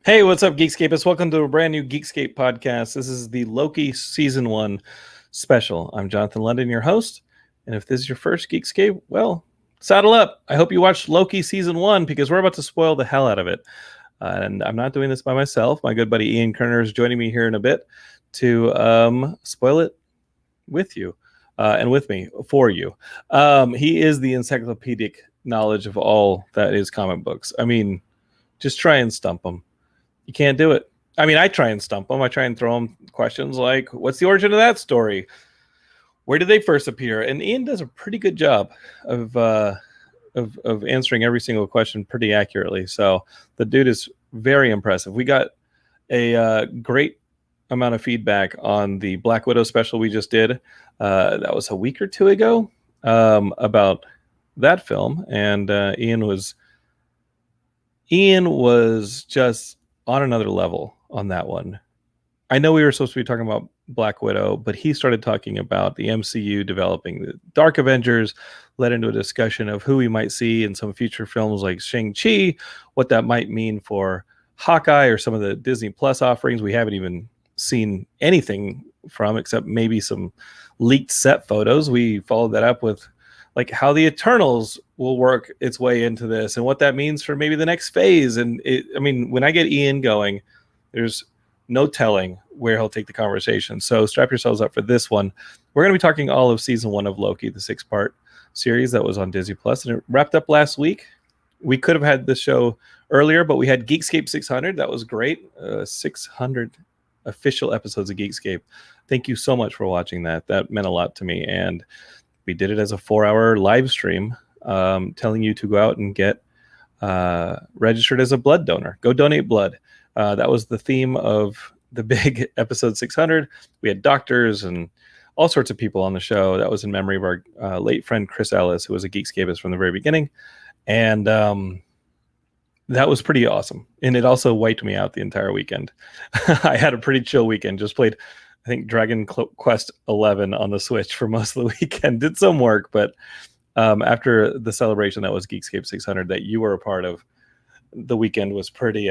Hey, what's up, Geekscapists? Welcome to a brand new Geekscape podcast. This is the Loki Season 1 special. I'm Jonathan London, your host. And if this is your first Geekscape, well, saddle up. I hope you watched Loki Season 1 because we're about to spoil the hell out of it. And I'm not doing this by myself. My good buddy Ian Kerner is joining me here in a bit to spoil it with you and with me for you. He is the encyclopedic knowledge of all that is comic books. I mean, just try and stump him. You can't do it. I mean, I try and stump them. I try and throw them questions like, what's the origin of that story? Where did they first appear? And Ian does a pretty good job of answering every single question pretty accurately. So the dude is very impressive. We got a great amount of feedback on the Black Widow special we just did. That was a week or two ago about that film. And Ian was just on another level on that one. I know we were supposed to be talking about Black Widow, but he started talking about the MCU developing the Dark Avengers, led into a discussion of who we might see in some future films like Shang-Chi, what that might mean for Hawkeye or some of the Disney Plus offerings we haven't even seen anything from except maybe some leaked set photos. We followed that up with like how the Eternals will work its way into this and what that means for maybe the next phase. And I mean, when I get Ian going, there's no telling where he'll take the conversation. So strap yourselves up for this one. We're going to be talking all of season 1 of Loki, the 6-part series that was on Disney Plus, and it wrapped up last week. We could have had the show earlier, but we had Geekscape 600. That was great. 600 official episodes of Geekscape. Thank you so much for watching that. That meant a lot to me. And we did it as a 4-hour live stream, telling you to go out and get registered as a blood donor. Go donate blood. That was the theme of the big episode 600. We had doctors and all sorts of people on the show. That was in memory of our late friend Chris Ellis, who was a Geekscapist from the very beginning. And that was pretty awesome. And it also wiped me out the entire weekend. I had a pretty chill weekend. Just played, I think, Dragon Quest 11 on the Switch for most of the weekend. Did some work, but after the celebration that was Geekscape 600 that you were a part of, the weekend was pretty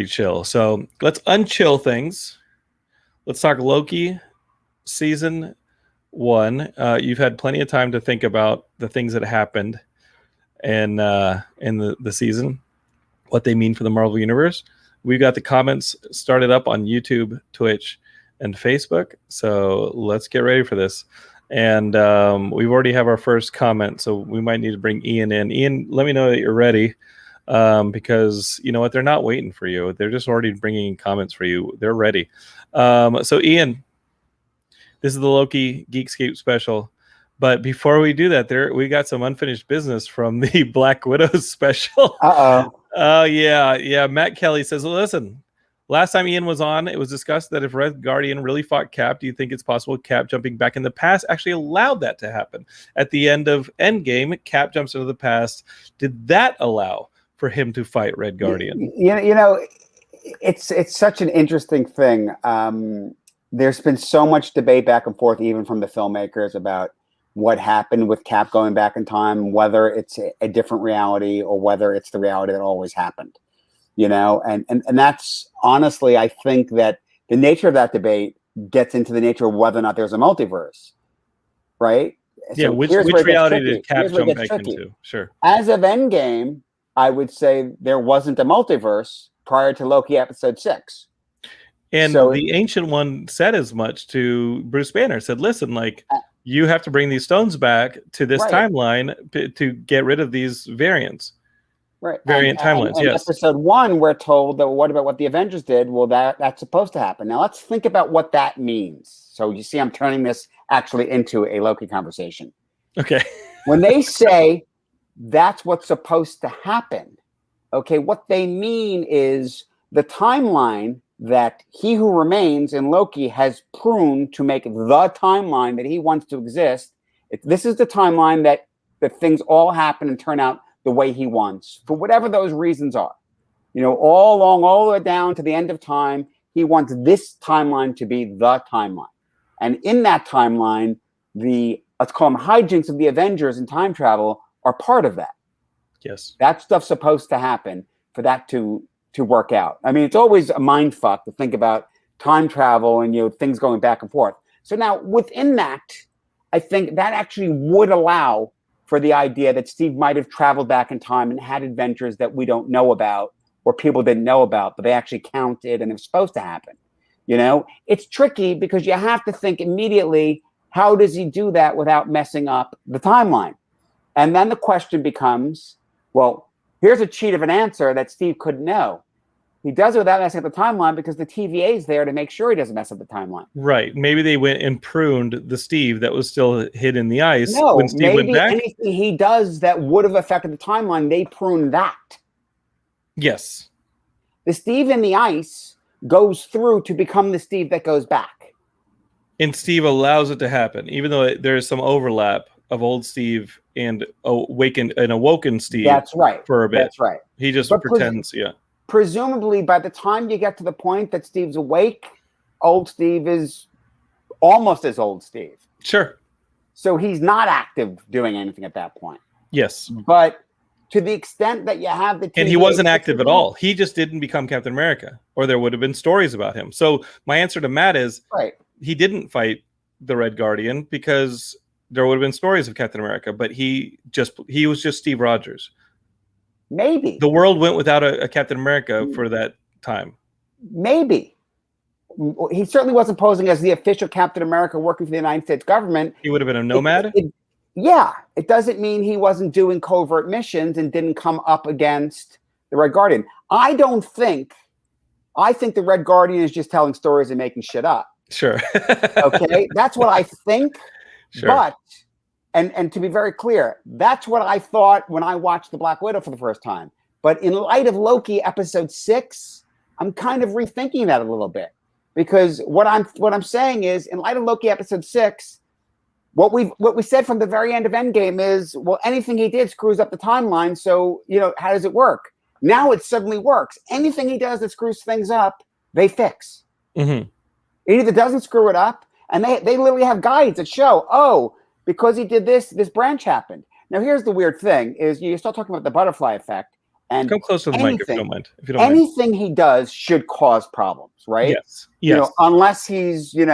chill. So let's unchill things. Let's talk Loki season 1. You've had plenty of time to think about the things that happened in the season, what they mean for the Marvel Universe. We've got the comments started up on YouTube, Twitch, and Facebook. So let's get ready for this. And we've already have our first comment, so we might need to bring Ian in. Ian, let me know that you're ready, because you know what? They're not waiting for you. They're just already bringing in comments for you. They're ready. So Ian, this is the Loki Geekscape special. But before we do that, we got some unfinished business from the Black Widow special. Uh-oh. Oh, yeah. Matt Kelly says, listen, last time Ian was on, it was discussed that if Red Guardian really fought Cap, do you think it's possible Cap jumping back in the past actually allowed that to happen? At the end of Endgame, Cap jumps into the past. Did that allow for him to fight Red Guardian? You know, it's such an interesting thing. There's been so much debate back and forth, even from the filmmakers, about what happened with Cap going back in time, whether it's a different reality or whether it's the reality that always happened, you know, and that's honestly, I think that the nature of that debate gets into the nature of whether or not there's a multiverse, right? Yeah, so which reality did Cap jump back into? Sure. As of Endgame, I would say there wasn't a multiverse prior to Loki episode 6. And so, the Ancient One said as much to Bruce Banner, said, listen, like, you have to bring these stones back to this timeline to get rid of these variants. Right. Variant timelines, and yes. Episode 1, we're told that what about what the Avengers did? Well, that's supposed to happen. Now, let's think about what that means. So you see, I'm turning this actually into a Loki conversation. Okay. When they say that's what's supposed to happen, okay, what they mean is the timeline that He Who Remains in Loki has pruned to make the timeline that he wants to exist. This is the timeline that things all happen and turn out the way he wants, for whatever those reasons are. You know, all the way down to the end of time, he wants this timeline to be the timeline. And in that timeline, let's call them hijinks of the Avengers and time travel are part of that. Yes. That stuff's supposed to happen. for that to work out. I mean, it's always a mind fuck to think about time travel and things going back and forth. So now within that, I think that actually would allow for the idea that Steve might have traveled back in time and had adventures that we don't know about or people didn't know about, but they actually counted and it was supposed to happen. It's tricky because you have to think immediately, how does he do that without messing up the timeline? And then the question becomes, well, here's a cheat of an answer that Steve couldn't know. He does it without messing up the timeline because the TVA is there to make sure he doesn't mess up the timeline. Right. Maybe they went and pruned the Steve that was still hid in the ice. No, when Steve went maybe back. Anything he does that would have affected the timeline, they prune that. Yes. The Steve in the ice goes through to become the Steve that goes back. And Steve allows it to happen, even though there's some overlap of old Steve and awoken Steve. That's right. For a bit. That's right. He just pretends, Presumably, by the time you get to the point that Steve's awake, old Steve is almost as old Steve. Sure. So he's not active doing anything at that point. Yes. But to the extent that you have the TVA, and he wasn't active at all. He just didn't become Captain America, or there would have been stories about him. So my answer to Matt is he didn't fight the Red Guardian because there would have been stories of Captain America, but he was just Steve Rogers. Maybe the world went without a Captain America for that time. Maybe he certainly wasn't posing as the official Captain America working for the United States government. He would have been a nomad. It doesn't mean he wasn't doing covert missions and didn't come up against the Red Guardian. I think the Red Guardian is just telling stories and making shit up. Sure. Okay, that's what I think. Sure. But and to be very clear, that's what I thought when I watched the Black Widow for the first time. But in light of Loki episode 6, I'm kind of rethinking that a little bit, because what I'm saying is, in light of Loki episode 6, what we said from the very end of Endgame is, well, anything he did screws up the timeline. So how does it work? Now it suddenly works. Anything he does that screws things up, they fix. Mm-hmm. It either doesn't screw it up, and they literally have guides that show, because he did this branch happened. Now, here's the weird thing: is you start talking about the butterfly effect, and come close to the mic if you don't mind. Anything he does should cause problems, right? Yes. Unless he's in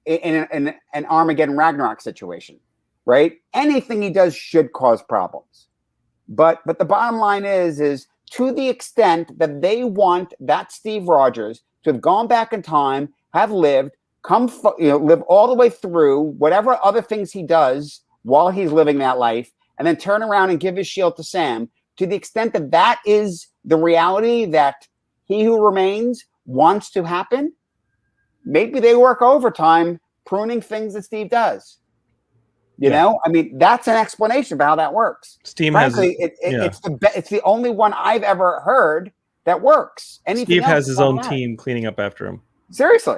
an Armageddon Ragnarok situation, right? Anything he does should cause problems. But the bottom line is to the extent that they want that Steve Rogers to have gone back in time, have lived, live all the way through whatever other things he does while he's living that life, and then turn around and give his shield to Sam, to the extent that that is the reality that He Who Remains wants to happen, maybe they work overtime pruning things that Steve does. You know, I mean, that's an explanation of how that works. Frankly, it's the only one I've ever heard that works. Steve has his own team cleaning up after him. Seriously.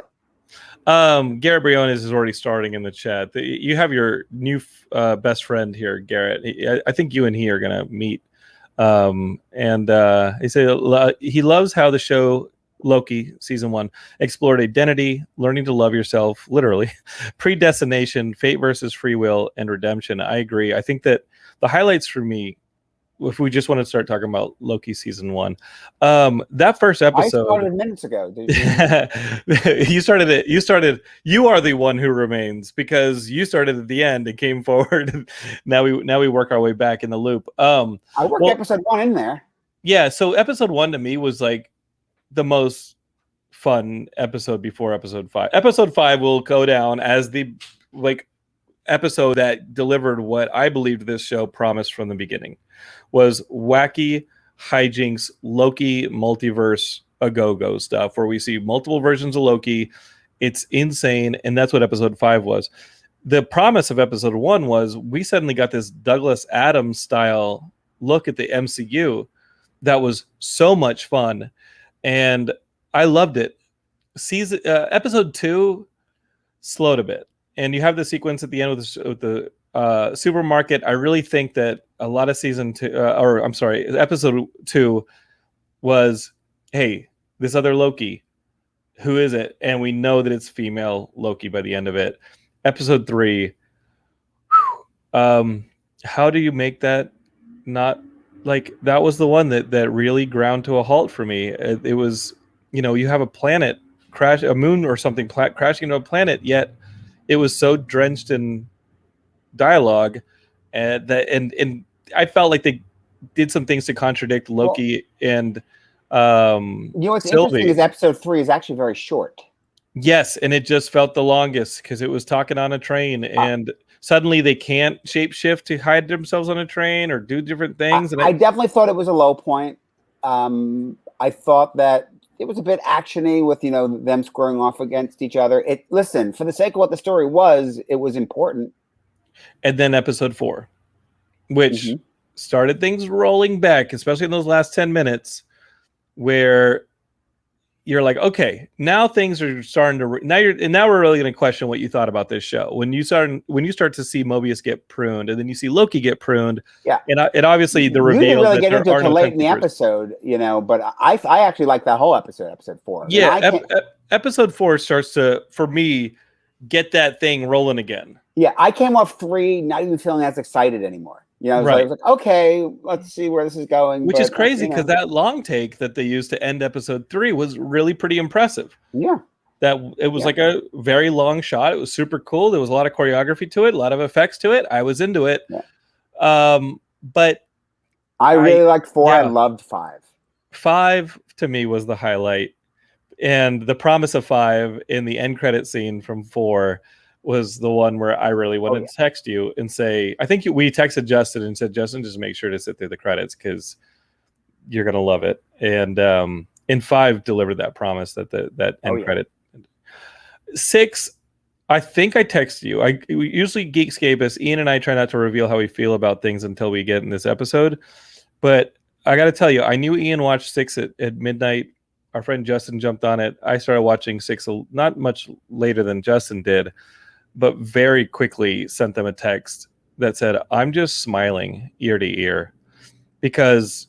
Garrett Briones is already starting in the chat. You have your new best friend here, Garrett. I think you and he are going to meet. He said he loves how the show Loki season 1 explored identity, learning to love yourself, literally, predestination, fate versus free will, and redemption. I agree. I think that the highlights for me, if we just want to start talking about Loki season 1, that first episode. I started minutes ago. You started it. You are the one who remains, because you started at the end and came forward. now we work our way back in the loop. I worked episode 1 in there. Yeah. So episode 1 to me was like the most fun episode before episode 5. Episode 5 will go down as the episode that delivered what I believed this show promised from the beginning. Was wacky hijinks, Loki multiverse a go-go stuff where we see multiple versions of Loki. It's insane, and that's what episode 5 was. The promise of episode 1 was we suddenly got this Douglas Adams style look at the MCU that was so much fun, and I loved it. Episode 2 slowed a bit, and you have the sequence at the end with the supermarket. I really think that a lot of episode 2 was, hey, this other Loki, who is it? And we know that it's female Loki by the end of it. Episode 3, how do you make that not like that was the one that really ground to a halt for me. It was, you have a planet crash, a moon or something crashing into a planet, yet it was so drenched in dialogue, and I felt like they did some things to contradict Loki and what's interesting Sylvie. is episode 3 is actually very short. Yes, and it just felt the longest because it was talking on a train, and suddenly they can't shapeshift to hide themselves on a train or do different things. I definitely thought it was a low point. I thought that it was a bit actiony with them squaring off against each other. Listen, for the sake of what the story was, it was important. And then episode 4, which started things rolling back, especially in those last 10 minutes, where you're like, okay, now things are starting to now we're really going to question what you thought about this show when you start to see Mobius get pruned, and then you see Loki get pruned. Yeah, and obviously the reveal. You didn't really get into it till late in the episode, but I actually like that whole episode 4. Yeah, episode 4 starts to, for me, get that thing rolling again. Yeah, I came off 3 not even feeling as excited anymore. I was like, okay, let's see where this is going. Which is crazy because that long take that they used to end episode 3 was really pretty impressive. Yeah. That it was like a very long shot. It was super cool. There was a lot of choreography to it, a lot of effects to it. I was into it. Yeah. But I really liked 4. Yeah. I loved 5. 5 to me was the highlight. And the promise of 5 in the end credit scene from 4 was the one where I really wanted to text you and say, I think we texted Justin and said, Justin, just make sure to sit through the credits because you're going to love it. And 5 delivered that promise, that end credit. 6, I think I texted you. Usually Geekscape is, Ian and I try not to reveal how we feel about things until we get in this episode. But I got to tell you, I knew Ian watched 6 at midnight. Our friend Justin jumped on it. I started watching 6 not much later than Justin did, but very quickly sent them a text that said, I'm just smiling ear to ear because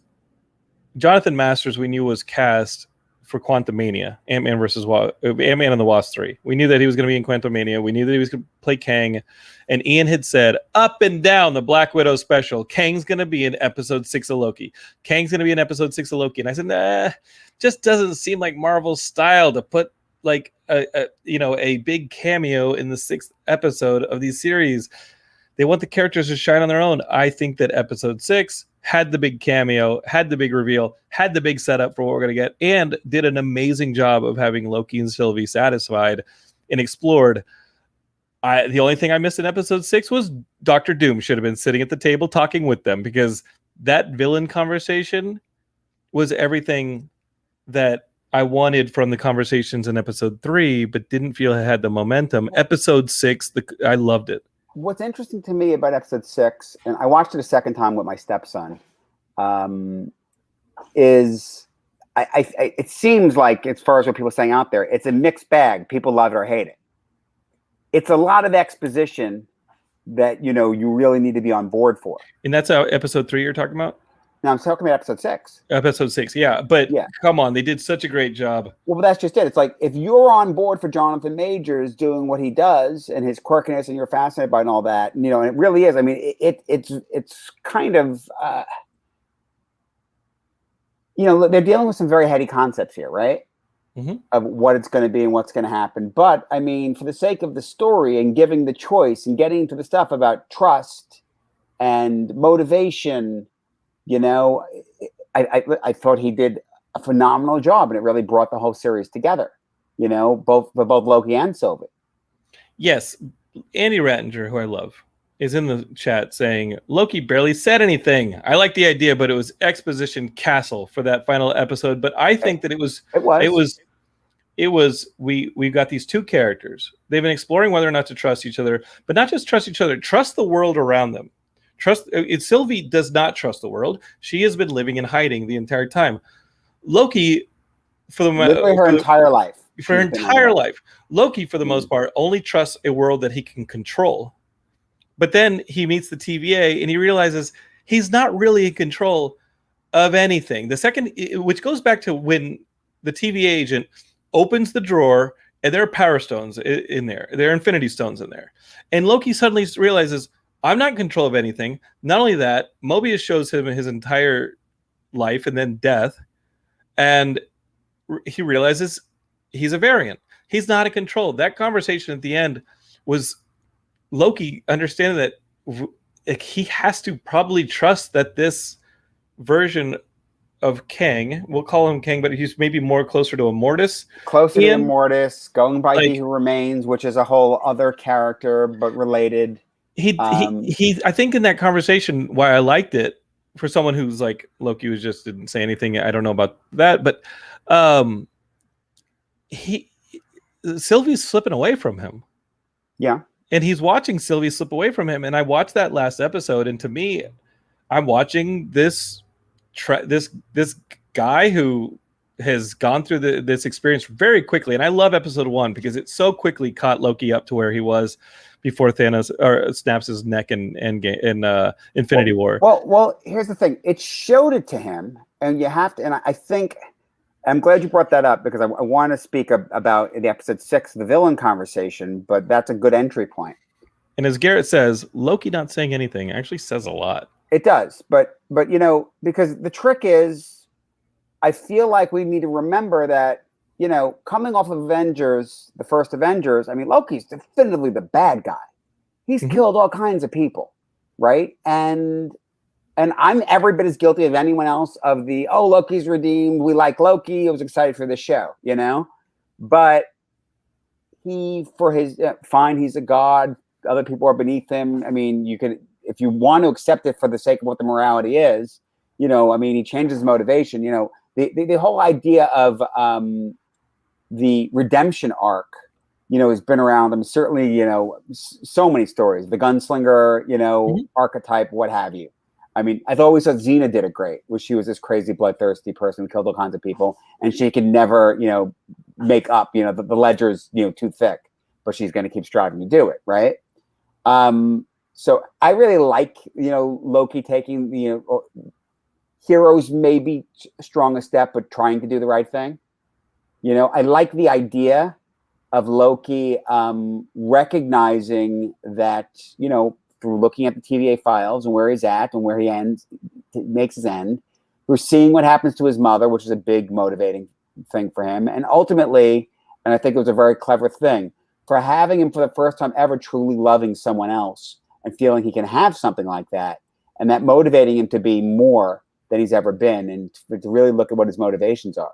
Jonathan Masters, we knew, was cast for Quantumania, Ant-Man and the Wasp 3. We knew that he was going to be in Quantumania. We knew that he was going to play Kang. And Ian had said, up and down the Black Widow special, Kang's going to be in episode 6 of Loki. Kang's going to be in episode 6 of Loki. And I said, nah, just doesn't seem like Marvel's style to put like a big cameo in the 6th episode of these series. They want the characters to shine on their own. I think that episode 6 had the big cameo, had the big reveal, had the big setup for what we're going to get, and did an amazing job of having Loki and Sylvie satisfied and explored. The only thing I missed in episode 6 was Dr. Doom should have been sitting at the table talking with them, because that villain conversation was everything that I wanted from the conversations in episode 3, but didn't feel it had the momentum. Episode 6, I loved it. What's interesting to me about episode 6, and I watched it a second time with my stepson, is it seems like, as far as what people are saying out there, it's a mixed bag. People love it or hate it. It's a lot of exposition that you really need to be on board for. And that's episode 3 you're talking about? No, I'm talking about episode 6. Episode 6, yeah. But come on, they did such a great job. Well, but that's just it. It's like, if you're on board for Jonathan Majors doing what he does and his quirkiness, and you're fascinated by it and all that, and it really is. I mean, it's kind of, they're dealing with some very heady concepts here, right? Mm-hmm. Of what it's going to be and what's going to happen. But I mean, for the sake of the story and giving the choice and getting to the stuff about trust and motivation, I thought he did a phenomenal job, and it really brought the whole series together, both Loki and Sylvie. Yes. Andy Rattinger, who I love, is in the chat saying, Loki barely said anything. I like the idea, but it was exposition castle for that final episode. But I think that we've got these two characters. They've been exploring whether or not to trust each other, but not just trust each other, trust the world around them. Sylvie does not trust the world. She has been living in hiding the entire time. Loki, literally her entire life. For her entire life. Loki, for the most part, only trusts a world that he can control. But then he meets the TVA and he realizes he's not really in control of anything. Which goes back to when the TVA agent opens the drawer and there are power stones in there. There are infinity stones in there. And Loki suddenly realizes, I'm not in control of anything. Not only that, Mobius shows him his entire life and then death, and he realizes he's a variant. He's not in control. That conversation at the end was Loki understanding that he has to probably trust that this version of Kang, we'll call him Kang, but he's maybe more closer to Immortus. Closer to Ian, Immortus, going by He Who Remains, which is a whole other character, but related. He I think in that conversation, why I liked it, for someone who's like, Loki was just didn't say anything, I don't know about that, but Sylvie's slipping away from him. Yeah. And he's watching Sylvie slip away from him. And I watched that last episode, and to me, I'm watching this guy who has gone through this experience very quickly. And I love episode 1 because it so quickly caught Loki up to where he was before Thanos snaps his neck in Infinity War. Well, here's the thing. It showed it to him, and you have to, and I think, I'm glad you brought that up because I want to speak about in the episode 6, the villain conversation, but that's a good entry point. And as Garrett says, Loki not saying anything actually says a lot. It does, but because the trick is, I feel like we need to remember that, coming off of Avengers, the first Avengers, I mean, Loki's definitively the bad guy. He's killed all kinds of people, right? And I'm every bit as guilty of anyone else of Loki's redeemed. We like Loki. I was excited for the show, but fine, he's a god. Other people are beneath him. I mean, you could, if you want to accept it for the sake of what the morality is, he changes motivation. The whole idea of the redemption arc, has been around. I mean, certainly, so many stories, the gunslinger, archetype, what have you. I mean, I've always thought Xena did it great, where she was this crazy, bloodthirsty person who killed all kinds of people, and she could never, make up, the ledger's, too thick, but she's going to keep striving to do it, right? So I really like, Loki taking, heroes maybe strong a step, but trying to do the right thing. I like the idea of Loki recognizing that, through looking at the TVA files and where he's at and where he makes his end, we're seeing what happens to his mother, which is a big motivating thing for him. And ultimately, and I think it was a very clever thing, for having him for the first time ever truly loving someone else and feeling he can have something like that, and that motivating him to be more than he's ever been, and to really look at what his motivations are.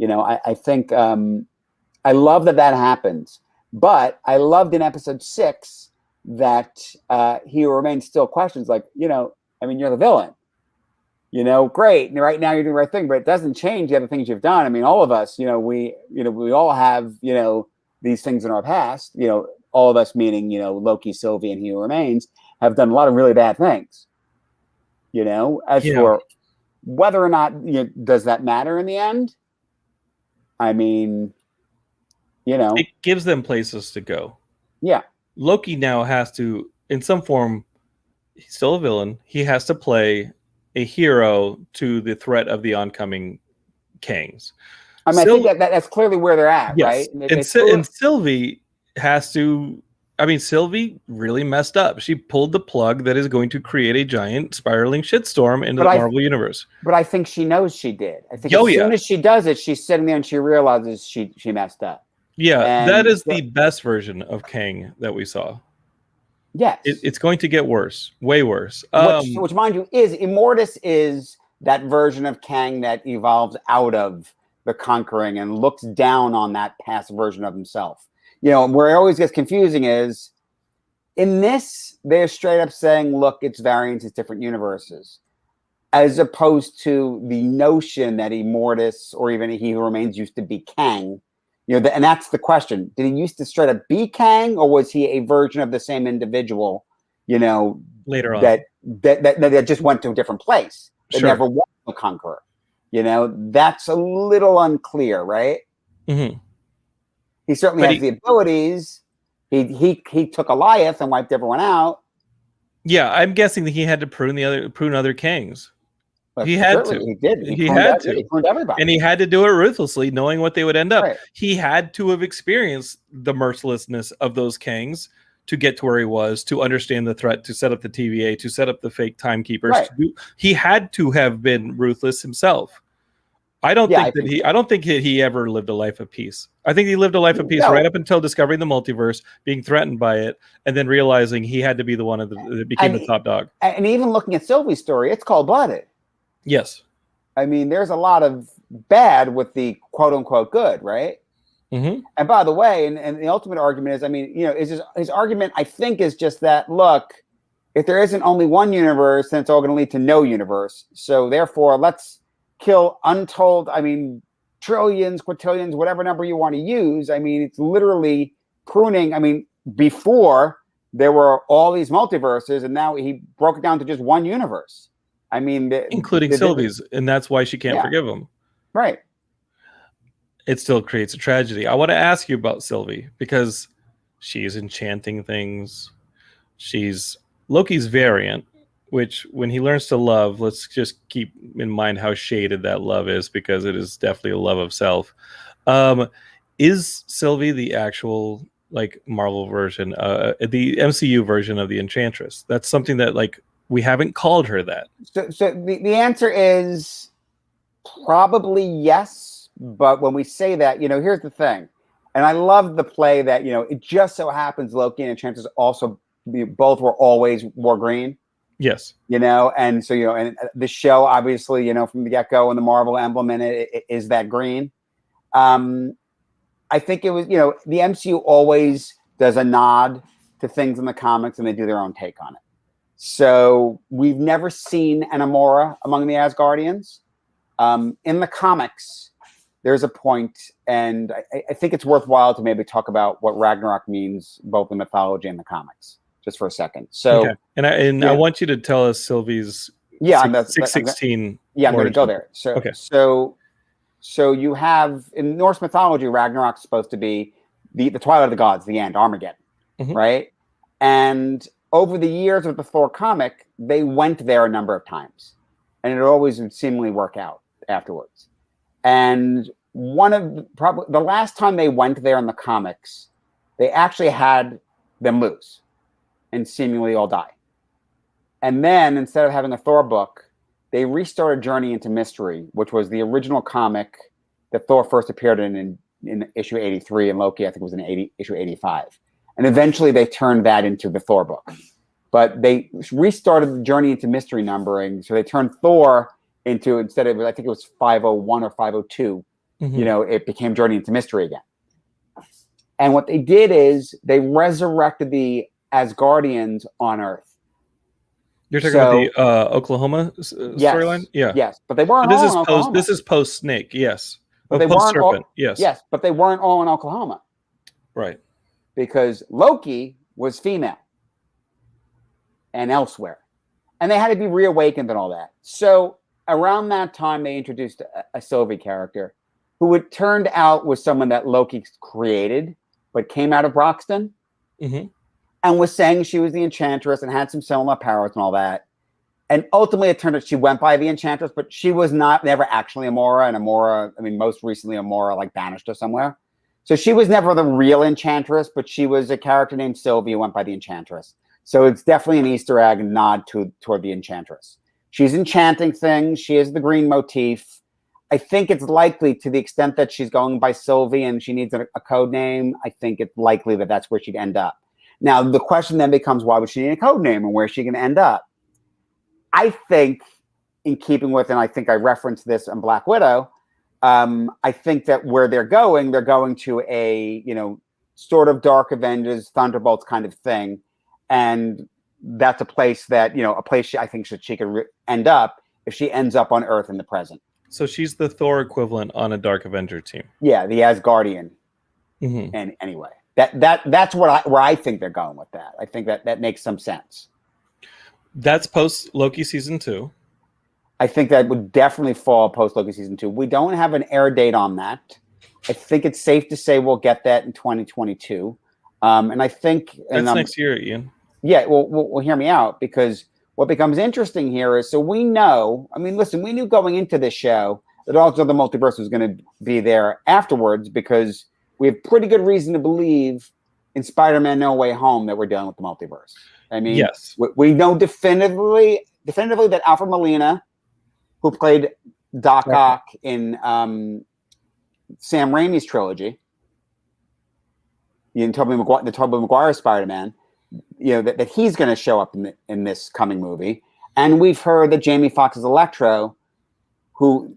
I think I love that happens, but I loved in episode 6 that he remains still questions like, you're the villain, great. And right now you're doing the right thing, but it doesn't change the other things you've done. I mean, all of us, we all have, these things in our past, all of us, meaning, Loki, Sylvie, and He Who Remains, have done a lot of really bad things, for whether or not, does that matter in the end? I mean, it gives them places to go. Yeah. Loki now has to, in some form, he's still a villain. He has to play a hero to the threat of the oncoming Kangs. I mean, I think that's clearly where they're at, yes. Right? And Sylvie has to, Sylvie really messed up. She pulled the plug that is going to create a giant spiraling shitstorm into the Marvel Universe. But I think she knows she did. I think soon as she does it, she's sitting there and she realizes she messed up. Yeah, and that is the best version of Kang that we saw. Yes. It's going to get worse, way worse. Which, mind you, is Immortus is that version of Kang that evolves out of the conquering and looks down on that past version of himself. Where it always gets confusing is, in this, they're straight up saying, look, it's variants, it's different universes. As opposed to the notion that Immortus, or even He Who Remains, used to be Kang. And that's the question. Did he used to straight up be Kang, or was he a version of the same individual, later on, that just went to a different place, that never was a conqueror? That's a little unclear, right? Mm-hmm. He certainly has the abilities. He took Goliath and wiped everyone out. Yeah, I'm guessing that he had to prune other Kangs. But he had to. He did. He had to. He pruned everybody. And he had to do it ruthlessly, knowing what they would end up. Right. He had to have experienced the mercilessness of those Kangs to get to where he was, to understand the threat, to set up the TVA, to set up the fake timekeepers. Right. He had to have been ruthless himself. I don't think he ever lived a life of peace. I think he lived a life of peace right up until discovering the multiverse, being threatened by it, and then realizing he had to be the one that became the top dog. And even looking at Sylvie's story, it's cold-blooded. Yes. I mean, there's a lot of bad with the quote-unquote good, right? Mm-hmm. And by the way, and the ultimate argument is, I mean, his argument, I think, is just that, look, if there isn't only one universe, then it's all going to lead to no universe. So therefore, let's kill untold, I mean, trillions, quintillions, whatever number you want to use. I mean, it's literally pruning. I mean, before there were all these multiverses, and now he broke it down to just one universe. I mean, including Sylvie's, and that's why she can't forgive him. Right. It still creates a tragedy. I want to ask you about Sylvie because she's enchanting things. She's Loki's variant, which when he learns to love, let's just keep in mind how shaded that love is, because it is definitely a love of self. Is Sylvie the actual like Marvel version, the MCU version of the Enchantress? That's something that like we haven't called her that. So the answer is probably yes. But when we say that, here's the thing. And I love the play that, it just so happens Loki and Enchantress also both wore green. Yes. And so, and the show, obviously, from the get-go, and the Marvel emblem in it is that green. I think it was, the MCU always does a nod to things in the comics, and they do their own take on it. So we've never seen an Amora among the Asgardians. In the comics, there's a point, and I think it's worthwhile to maybe talk about what Ragnarok means, both in mythology and the comics, just for a second. So, okay. I want you to tell us Sylvie's 616. Yeah, I'm going to go there. So, okay. So you have in Norse mythology, Ragnarok is supposed to be the twilight of the gods, the end, Armageddon, right? And over the years of the Thor comic, they went there a number of times, and it always would seemingly work out afterwards. And probably the last time they went there in the comics, they actually had them lose and seemingly all die. And then instead of having a Thor book, they restarted Journey into Mystery, which was the original comic that Thor first appeared in issue 83, and Loki, I think, was in issue 85. And eventually they turned that into the Thor book. But they restarted the Journey into Mystery numbering, so they turned Thor into, instead of, I think it was 501 or 502, it became Journey into Mystery again. And what they did is they resurrected the Asgardians on Earth. You're talking about the Oklahoma storyline? Yeah. Yes, but they weren't all in Oklahoma. This is post-Snake, yes. But they weren't post-Serpent, yes. Yes, but they weren't all in Oklahoma. Right. Because Loki was female and elsewhere. And they had to be reawakened and all that. So around that time, they introduced a Sylvie character who it turned out was someone that Loki created, but came out of Broxton and was saying she was the Enchantress and had some similar powers and all that. And ultimately, it turned out she went by the Enchantress, but she was never actually Amora. And Amora, I mean, most recently, Amora like banished her somewhere. So she was never the real Enchantress, but she was a character named Sylvie who went by the Enchantress. So it's definitely an Easter egg and nod toward the Enchantress. She's enchanting things. She has the green motif. I think it's likely, to the extent that she's going by Sylvie and she needs a code name, I think it's likely that that's where she'd end up. Now, the question then becomes, why would she need a code name and where's she going to end up? I think, in keeping with, and I think I referenced this in Black Widow, I think that where they're going to a, sort of Dark Avengers, Thunderbolts kind of thing. And that's a place that, I think she could end up if she ends up on Earth in the present. So she's the Thor equivalent on a Dark Avenger team. Yeah, the Asgardian. And anyway, that's where I think they're going with that. I think that makes some sense. That's post Loki season 2. I think that would definitely fall post Loki season 2. We don't have an air date on that. I think it's safe to say we'll get that in 2022. And I think that's next year, Ian. Yeah, well, hear me out, because what becomes interesting here is, so we know, I mean, listen, we knew going into this show that also the multiverse was going to be there afterwards, because we have pretty good reason to believe in Spider-Man No Way Home that we're dealing with the multiverse. I mean, yes, we know definitively that Alfred Molina, who played Doc Ock in Sam Raimi's trilogy, the Tobey Maguire Spider-Man, that he's going to show up in this coming movie. And we've heard that Jamie Foxx's Electro,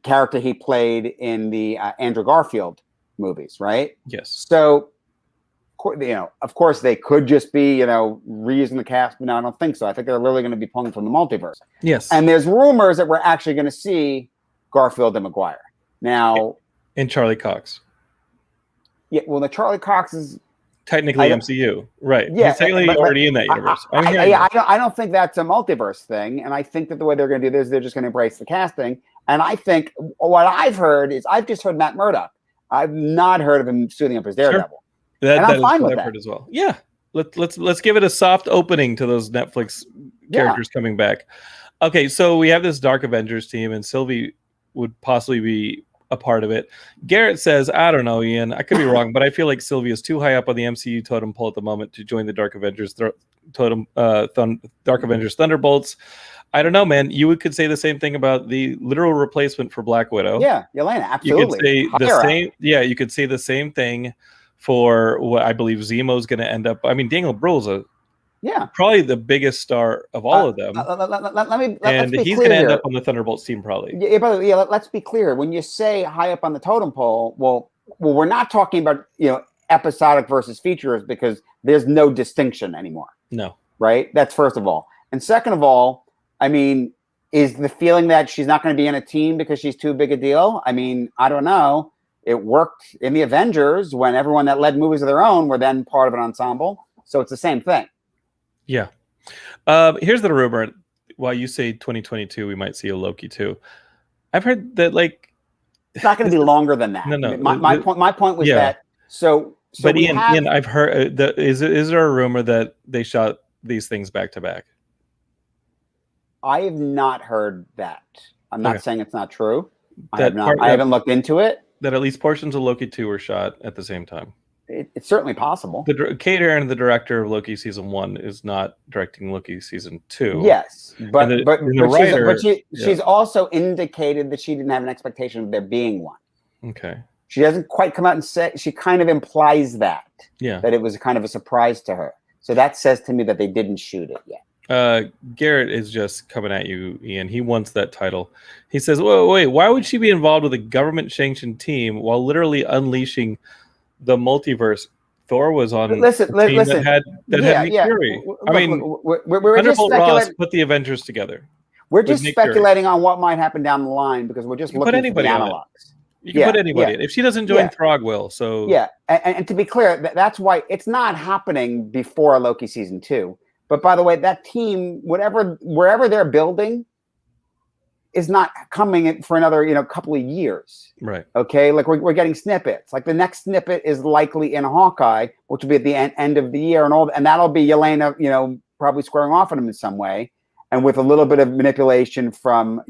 character he played in the Andrew Garfield movies, right? yes. So, of course, they could just be, reusing the cast, but no, I don't think so. I think they're literally going to be pulling from the multiverse. Yes. And there's rumors that we're actually going to see Garfield and Maguire. Now, and Charlie Cox. Yeah, well, the Charlie Cox is technically MCU, right? Yeah, he's technically already in that universe. I don't think that's a multiverse thing, and I think that the way they're going to do this, they're just going to embrace the casting. And I think what I've heard is I've just heard Matt Murdock. I've not heard of him suiting up as Daredevil. Sure. And I'm fine with that. Heard as well. Yeah, let's give it a soft opening to those Netflix characters coming back. Okay, so we have this Dark Avengers team, and Sylvie would possibly be a part of it. Garrett says, I don't know, Ian, I could be wrong, but I feel like Sylvie is too high up on the MCU totem pole at the moment to join the Dark Avengers Dark Avengers Thunderbolts. I don't know, man. You could say the same thing about the literal replacement for Black Widow. Yeah, Yelena, absolutely. You could say the same. Yeah, you could say the same thing for what I believe Zemo's going to end up. I mean, Daniel Bruhl's probably the biggest star of all of them. Let's be he's going to end up on the Thunderbolts team probably. Let's be clear. When you say high up on the totem pole, well, we're not talking about episodic versus features because there's no distinction anymore. No, right? That's first of all, and second of all, I mean, is the feeling that she's not going to be in a team because she's too big a deal? I mean, I don't know. It worked in the Avengers when everyone that led movies of their own were then part of an ensemble. So it's the same thing. Yeah. Here's the rumor. While you say 2022, we might see a Loki too. I've heard that it's not going to be longer than that. No. My point was that. So but Ian, I've heard is there a rumor that they shot these things back to back? I have not heard that. I'm not saying it's not true. I haven't looked into it. That at least portions of Loki 2 were shot at the same time. It's certainly possible. Kate Aaron, the director of Loki season 1, is not directing Loki season 2. Yes, but she's also indicated that she didn't have an expectation of there being one. Okay. She doesn't quite come out and say. She kind of implies that. Yeah. That it was kind of a surprise to her. So that says to me that they didn't shoot it yet. Garrett is just coming at you, Ian. He wants that title. He says, wait, why would she be involved with a government-sanctioned team while literally unleashing the multiverse? Thor was on a team that had Nick Fury. I mean, we're just Ross put the Avengers together. We're just speculating on what might happen down the line because we're just looking for the analogs. You can put anybody in. If she doesn't join, Throg will. So and to be clear, that's why it's not happening before Loki season 2. But by the way, that team, wherever they're building, is not coming for another couple of years. Right. Okay. Like we're getting snippets. Like the next snippet is likely in Hawkeye, which will be at the end of the year, and that'll be Yelena, probably squaring off on him in some way, and with a little bit of manipulation from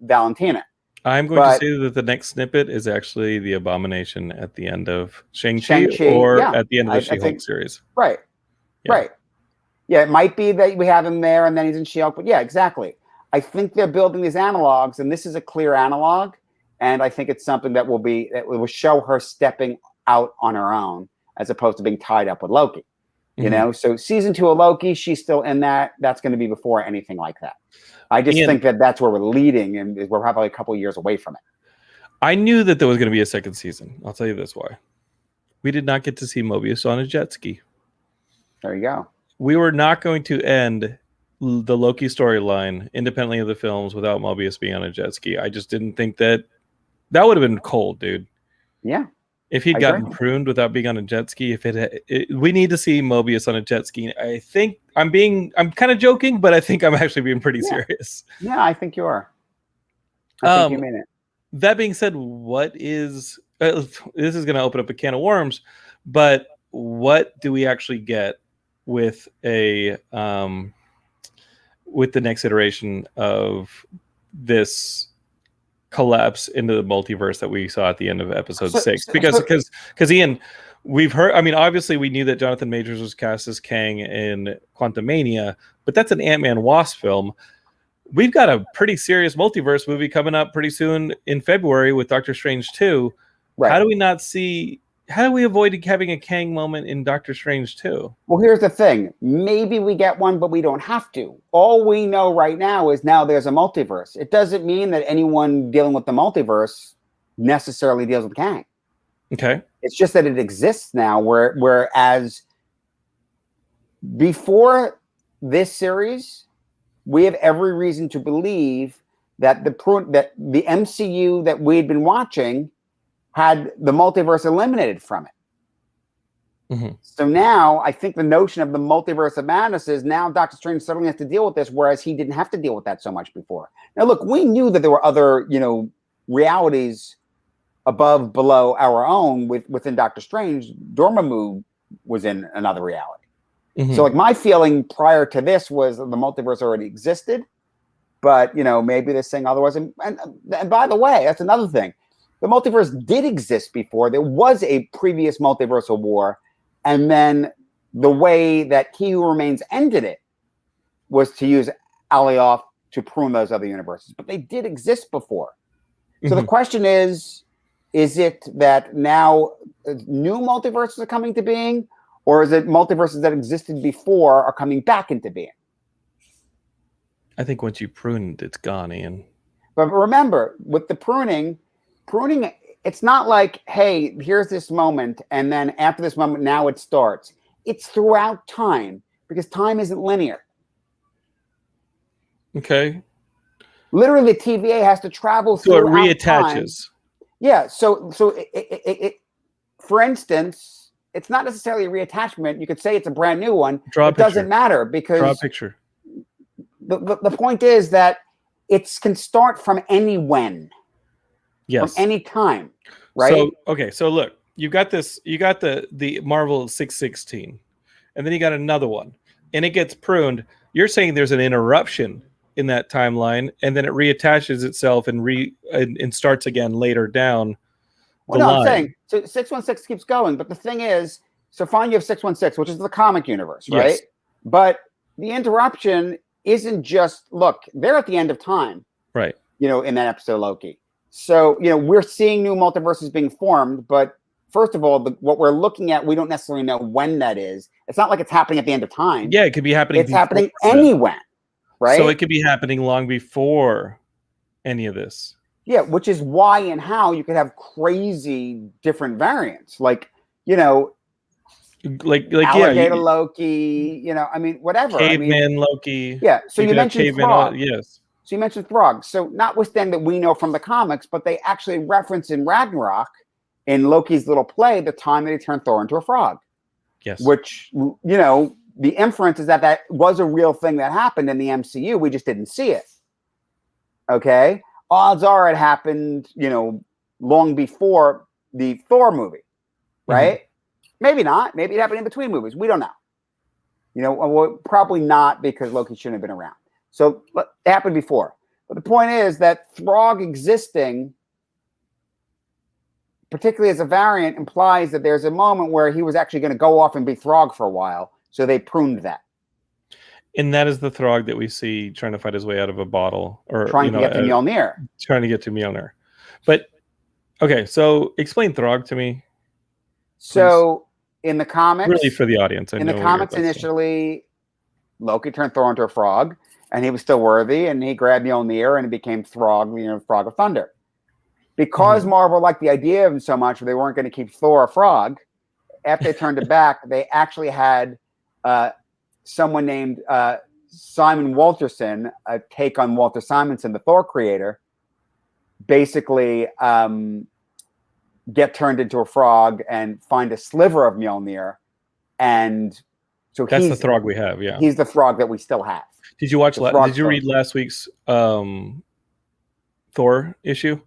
Valentina. I'm going to say that the next snippet is actually the Abomination at the end of Shang-Chi or at the end of the She-Hulk series. Right. Yeah. Right. Yeah, it might be that we have him there and then he's in She-Hulk, but yeah, exactly. I think they're building these analogs, and this is a clear analog, and I think it's something that will show her stepping out on her own as opposed to being tied up with Loki. So season 2 of Loki, she's still in that. That's going to be before anything like that. I just think that that's where we're leading, and we're probably a couple of years away from it. I knew that there was going to be a second season. I'll tell you this why. We did not get to see Mobius on a jet ski. There you go. We were not going to end the Loki storyline independently of the films without Mobius being on a jet ski. I just didn't think that would have been cold, dude. Yeah. If he'd gotten pruned without being on a jet ski, we need to see Mobius on a jet ski. I think I'm kind of joking, but I think I'm actually being pretty serious. Yeah, I think you are. I think you mean it. That being said, what is this is going to open up a can of worms, but what do we actually get with with the next iteration of this collapse into the multiverse that we saw at the end of episode 6? Because Ian, we've heard. I mean, obviously, we knew that Jonathan Majors was cast as Kang in Quantumania, but that's an Ant-Man Wasp film. We've got a pretty serious multiverse movie coming up pretty soon in February with Doctor Strange 2. Right. How do we not see? How do we avoid having a Kang moment in Doctor Strange 2? Well, here's the thing. Maybe we get one, but we don't have to. All we know right now is now there's a multiverse. It doesn't mean that anyone dealing with the multiverse necessarily deals with Kang. Okay. It's just that it exists now, whereas before this series, we have every reason to believe that the MCU that we had been watching had the multiverse eliminated from it. Mm-hmm. So now I think the notion of the multiverse of madness is now Doctor Strange suddenly has to deal with this, whereas he didn't have to deal with that so much before. Now, look, we knew that there were other, realities above, below our own within Doctor Strange. Dormammu was in another reality. Mm-hmm. So like my feeling prior to this was the multiverse already existed, but maybe this thing otherwise. And by the way, that's another thing. The multiverse did exist before. There was a previous multiversal war, and then the way that He Who Remains ended it was to use Alioth to prune those other universes. But they did exist before. So the question is it that now new multiverses are coming to being, or is it multiverses that existed before are coming back into being? I think once you prune it, it's gone, Ian. But remember, with the pruning, it's not like, hey, here's this moment, and then after this moment, now it starts. It's throughout time, because time isn't linear. Okay. Literally, the TVA has to travel through. So it reattaches. Time. Yeah. So it, for instance, it's not necessarily a reattachment. You could say it's a brand new one. Draw a picture. Doesn't matter because draw a picture. The point is that it can start from any when. Yes. From any time. Right. So look, you got this. You got the Marvel 616, and then you got another one, and it gets pruned. You're saying there's an interruption in that timeline, and then it reattaches itself and starts again later down. Well, no, I'm saying so 616 keeps going, but the thing is, so fine, you have 616, which is the comic universe, right? Yes. But the interruption isn't just look. They're at the end of time, right? In that episode of Loki. So, we're seeing new multiverses being formed, but first of all, what we're looking at, we don't necessarily know when that is. It's not like it's happening at the end of time. Yeah, it could be happening. It's happening anywhere, right? So it could be happening long before any of this. Yeah, which is why and how you could have crazy different variants. Like, alligator Loki, whatever. Caveman Loki. Yeah, so you mentioned Throg. Yes. So you mentioned Throg. So notwithstanding that we know from the comics, but they actually reference in Ragnarok, in Loki's little play, the time that he turned Thor into a frog. Yes. Which, the inference is that was a real thing that happened in the MCU. We just didn't see it. Okay? Odds are it happened, long before the Thor movie. Right? Mm-hmm. Maybe not. Maybe it happened in between movies. We don't know. Well, probably not because Loki shouldn't have been around. So it happened before. But the point is that Throg existing, particularly as a variant, implies that there's a moment where he was actually going to go off and be Throg for a while. So they pruned that. And that is the Throg that we see trying to fight his way out of a bottle. Or trying to get to Mjolnir. Trying to get to Mjolnir. But, okay, so explain Throg to me. So in the comics... Really for the audience. In the comics initially, Loki turned Thor into a frog. And he was still worthy, and he grabbed Mjolnir, and it became Throg, Frog of Thunder. Because Marvel liked the idea of him so much, they weren't going to keep Thor a frog. After they turned it back, they actually had someone named Simon Walterson, a take on Walter Simonson, the Thor creator, basically get turned into a frog and find a sliver of Mjolnir. And so that's the Throg we have, yeah. He's the Throg that we still have. Did you did you read last week's Thor issue?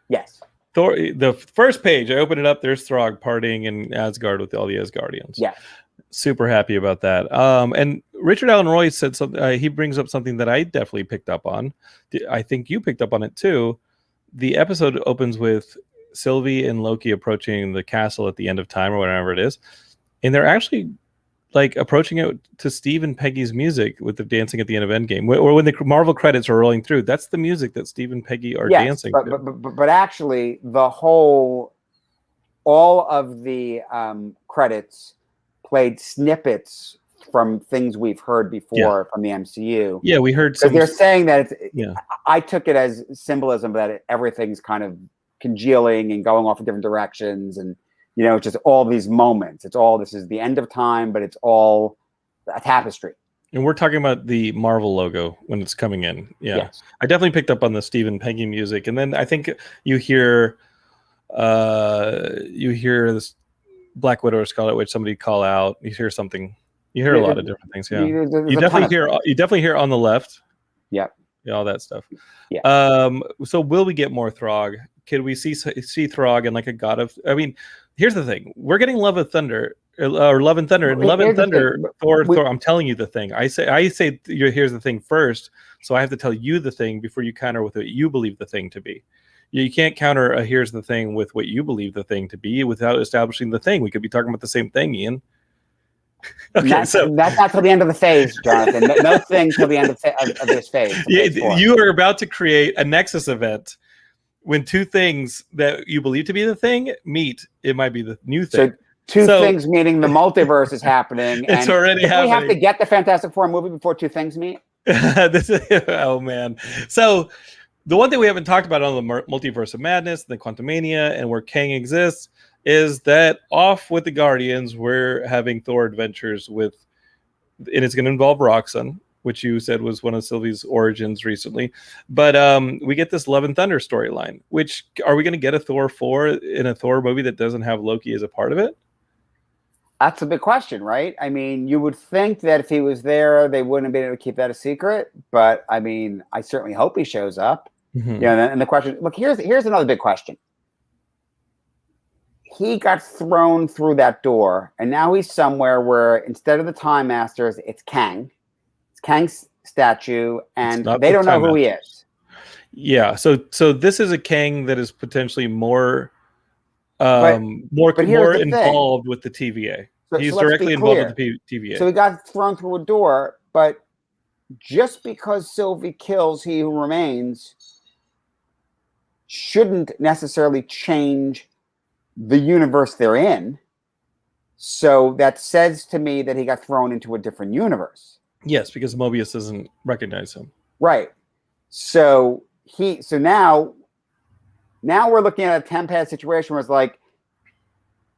Yes. Thor, the first page, I open it up, there's Throg partying in Asgard with all the Asgardians. Yeah. Super happy about that. And Richard Allen Roy said something, he brings up something that I definitely picked up on. I think you picked up on it too. The episode opens with Sylvie and Loki approaching the castle at the end of time or whatever it is, and they're actually like approaching it to Steve and Peggy's music with the dancing at the end of Endgame, or when the Marvel credits are rolling through. That's the music that Steve and Peggy are dancing to. But actually, all of the credits played snippets from things we've heard before from the MCU. Yeah, we heard some. They're saying that I took it as symbolism that everything's kind of congealing and going off in different directions, and just all these moments. This is the end of time, but it's all a tapestry. And we're talking about the Marvel logo when it's coming in. Yeah. Yes. I definitely picked up on the Steve and Peggy music. And then I think you hear this Black Widow or Scarlet Witch, somebody call out. You hear something. You hear a lot of different things. Yeah. You definitely hear on the left. Yep. All that stuff. Yeah. So will we get more Throg? Could we see Throg and like a god of? I mean, here's the thing: we're getting Love and Thunder, or Love and Thunder, and Love and Thunder. Thor. I'm telling you the thing. I say. Here's the thing first. So I have to tell you the thing before you counter with what you believe the thing to be. You can't counter a here's the thing with what you believe the thing to be without establishing the thing. We could be talking about the same thing, Ian. Okay, that's not till the end of the phase, Jonathan. No thing till the end of this phase. You are about to create a Nexus event when two things that you believe to be the thing meet. It might be the new thing. So two things meaning the multiverse is happening. It's already happening. We have to get the Fantastic Four movie before two things meet. Oh man! So the one thing we haven't talked about on the Multiverse of Madness, the Quantumania, and where Kang exists, is that off with the Guardians, we're having Thor adventures with, and it's going to involve Roxanne, which you said was one of Sylvie's origins recently. But we get this Love and Thunder storyline, which are we going to get a Thor 4 in a Thor movie that doesn't have Loki as a part of it? That's a big question, right? I mean, you would think that if he was there, they wouldn't have been able to keep that a secret. But I mean, I certainly hope he shows up. Mm-hmm. And the question, look, here's another big question. He got thrown through that door, and now he's somewhere where instead of the Time Masters, it's Kang. It's Kang's statue, and they don't know who he is. Yeah, so this is a Kang that is potentially more involved with the TVA. He's directly involved with the TVA. So he got thrown through a door, but just because Sylvie kills He Who Remains shouldn't necessarily change the universe they're in. So that says to me that he got thrown into a different universe. Yes, because Mobius doesn't recognize him. Right. So now we're looking at a 10-pad situation where it's like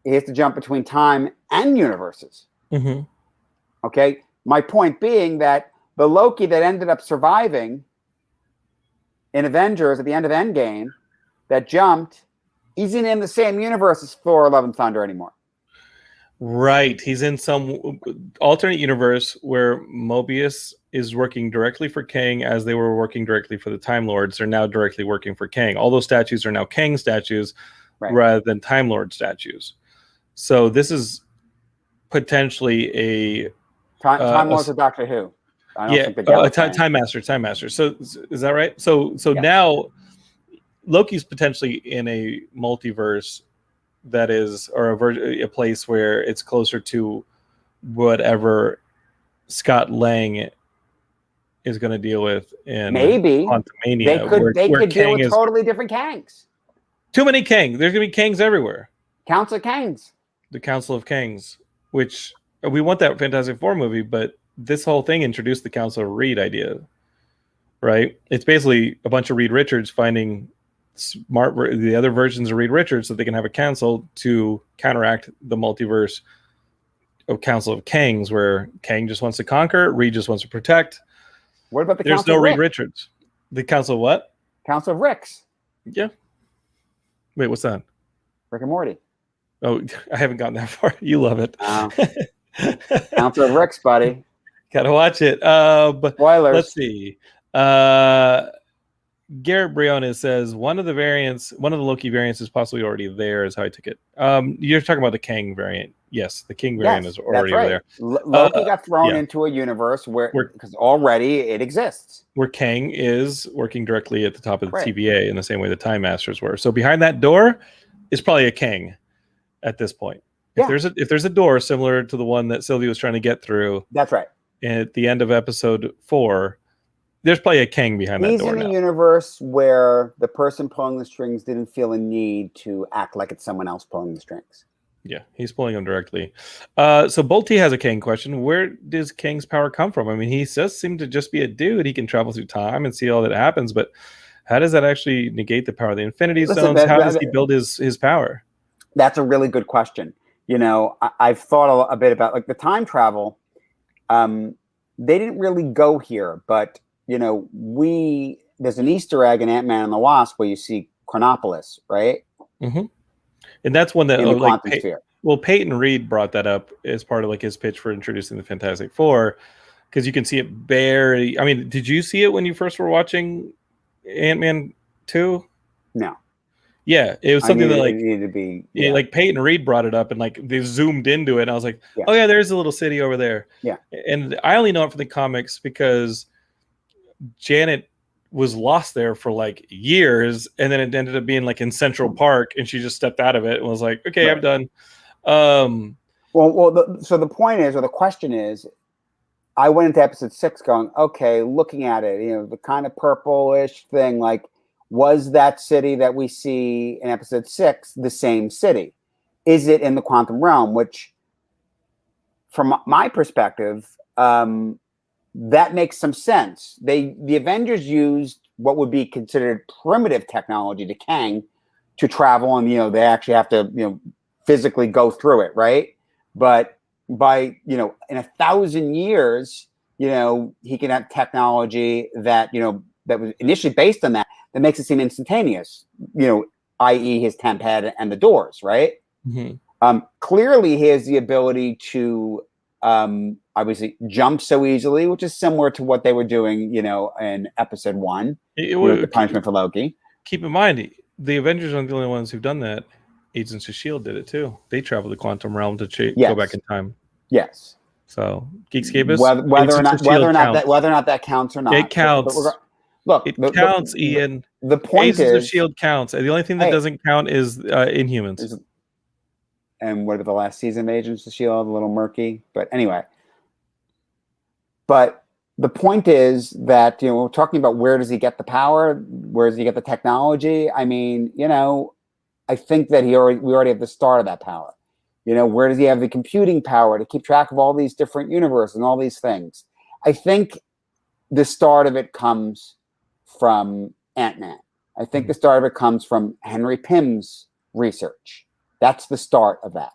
he has to jump between time and universes. Mm-hmm. Okay. My point being that the Loki that ended up surviving in Avengers at the end of Endgame that jumped isn't in the same universe as Thor: Love and Thunder anymore. Right. He's in some alternate universe where Mobius is working directly for Kang as they were working directly for the Time Lords. They're now directly working for Kang. All those statues are now Kang statues rather than Time Lord statues. So this is potentially a... Time Lords of Doctor Who. Time Master. So is that right? So now Loki's potentially in a multiverse that is, or a place where it's closer to whatever Scott Lang is going to deal with in maybe Quantumania. They could deal with totally different Kangs. Too many Kangs. There's going to be Kangs everywhere. Council of Kangs. The Council of Kangs, which we want that Fantastic Four movie, but this whole thing introduced the Council of Reed idea, right? It's basically a bunch of Reed Richards finding the other versions of Reed Richards so they can have a council to counteract the multiverse of Council of Kangs, where Kang just wants to conquer, Reed just wants to protect. What about the There's Council no of Reed Richards. The Council of what? Council of Ricks. Yeah. Wait, what's that? Rick and Morty. Oh, I haven't gotten that far. You love it. Council of Ricks, buddy. Gotta watch it. But spoilers. Let's see. Garrett Briones says one of the Loki variants is possibly already there, is how I took it. You're talking about the Kang variant. Yes, the King variant is already there. Loki got thrown into a universe where because already it exists. Where Kang is working directly at the top of the TVA in the same way the Time Masters were. So behind that door, is probably a Kang at this point. Yeah. If there's a door similar to the one that Sylvie was trying to get through, that's right. At the end of episode 4, there's probably a Kang behind that door. He's in a universe where the person pulling the strings didn't feel a need to act like it's someone else pulling the strings. Yeah, he's pulling them directly. So Bolty has a Kang question. Where does Kang's power come from? I mean, he does seem to just be a dude. He can travel through time and see all that happens, but how does that actually negate the power of the Infinity Stones? How does he build his power? That's a really good question. You know, I've thought a bit about like the time travel. They didn't really go here, but you know, there's an Easter egg in Ant-Man and the Wasp where you see Chronopolis, right? Mm-hmm. And that's one that Peyton Reed brought that up as part of like his pitch for introducing the Fantastic Four, because you can see it barely. I mean, did you see it when you first were watching Ant-Man 2? No. Yeah, it was something that like needed to be. Yeah, like Peyton Reed brought it up, and like they zoomed into it, and I was like, "Oh yeah, there's a little city over there." Yeah, and I only know it from the comics because Janet was lost there for like years, and then it ended up being like in Central Park, and she just stepped out of it and was like, "Okay, right. I'm done." So the point is, or the question is, I went into episode 6 going, okay, looking at it, you know, the kind of purplish thing, like. Was that city that we see in episode 6 the same city? Is it in the quantum realm? Which, from my perspective, that makes some sense. The Avengers used what would be considered primitive technology to Kang to travel, and you know they actually have to physically go through it, right? But by in 1,000 years, he can have technology that that was initially based on that makes it seem instantaneous, i.e. his temp head and the doors, right? Mm-hmm. Clearly he has the ability to obviously jump so easily, which is similar to what they were doing, in episode 1, the punishment for Loki. Keep in mind, the Avengers aren't the only ones who've done that. Agents of S.H.I.E.L.D. did it too. They traveled the quantum realm to go back in time. Yes. So Geekscape is whether or not that counts or not. It counts. Look, it counts, Ian. The point Agents of is, S.H.I.E.L.D. counts. The only thing that doesn't count is Inhumans. And what are the last season of Agents of S.H.I.E.L.D.? A little murky, but anyway. But the point is that we're talking about where does he get the power? Where does he get the technology? I mean, I think that we already have the start of that power. Where does he have the computing power to keep track of all these different universes and all these things? I think the start of it comes from Ant-Man. I think the start of it comes from Henry Pym's research. That's the start of that.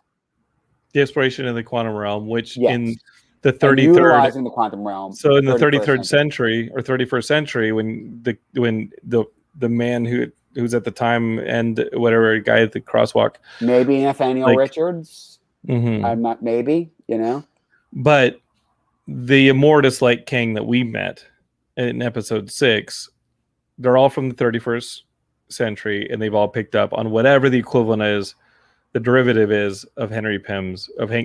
The exploration in the quantum realm, which in the 33rd, utilizing the quantum realm. So in the 33rd century or 31st century, when the man who's at the time and whatever guy at the crosswalk, maybe Nathaniel Richards, I'm not maybe but the Immortus like Kang that we met in episode 6, they're all from the 31st century, and they've all picked up on whatever the equivalent is, the derivative is of Hank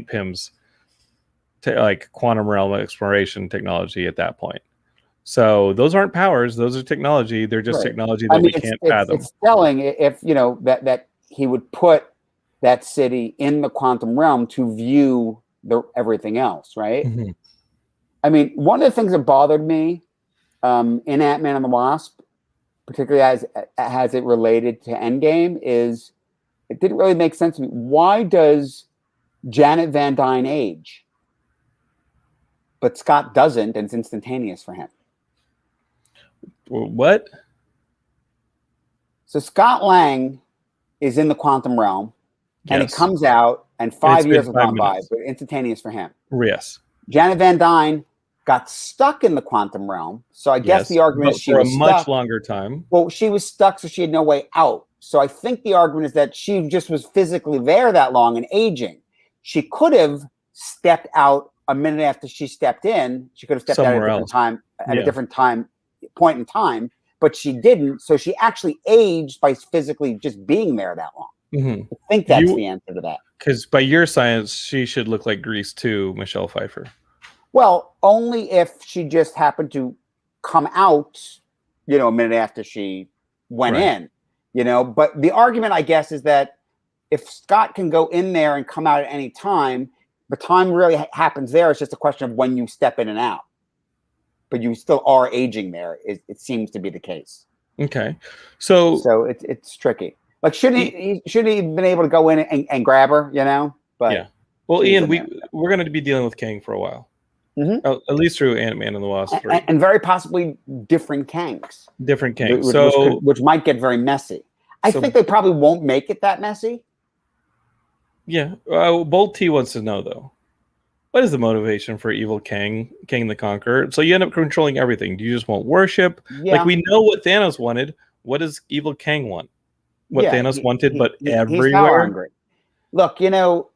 Pym's like quantum realm exploration technology at that point. So those aren't powers; those are technology. They're just technology that we can't fathom. It's telling if that he would put that city in the quantum realm to view everything else, right? Mm-hmm. I mean, one of the things that bothered me in Ant-Man and the Wasp, particularly as it related to Endgame, is it didn't really make sense to me. Why does Janet Van Dyne age, but Scott doesn't, and it's instantaneous for him? What? So Scott Lang is in the quantum realm, and he comes out, and 5 years have gone by, but instantaneous for him. Yes. Janet Van Dyne got stuck in the quantum realm, so I guess the argument is she was stuck for a much longer time. Well, she was stuck, so she had no way out. So I think the argument is that she just was physically there that long and aging. She could have stepped out a minute after she stepped in. She could have stepped out at a different point in time, but she didn't. So she actually aged by physically just being there that long. Mm-hmm. I think that's the answer to that. Because by your science, she should look like Grease 2, Michelle Pfeiffer. Well, only if she just happened to come out, a minute after she went in, But the argument, I guess, is that if Scott can go in there and come out at any time, the time really happens there. It's just a question of when you step in and out. But you still are aging there. It seems to be the case. Okay, so it's tricky. Like, shouldn't he have been able to go in and grab her? You know, but yeah. Well, Ian, we're going to be dealing with Kang for a while, at least through Ant-Man and the Wasp 3, and very possibly different Kangs. Different Kangs, which might get very messy. I think they probably won't make it that messy. Yeah, Bolt T wants to know though, what is the motivation for evil Kang the Conqueror? So you end up controlling everything. Do you just want worship? Yeah. Like, we know what Thanos wanted. What does evil Kang want? What Thanos wanted, but everywhere. He's power hungry. Look, you know,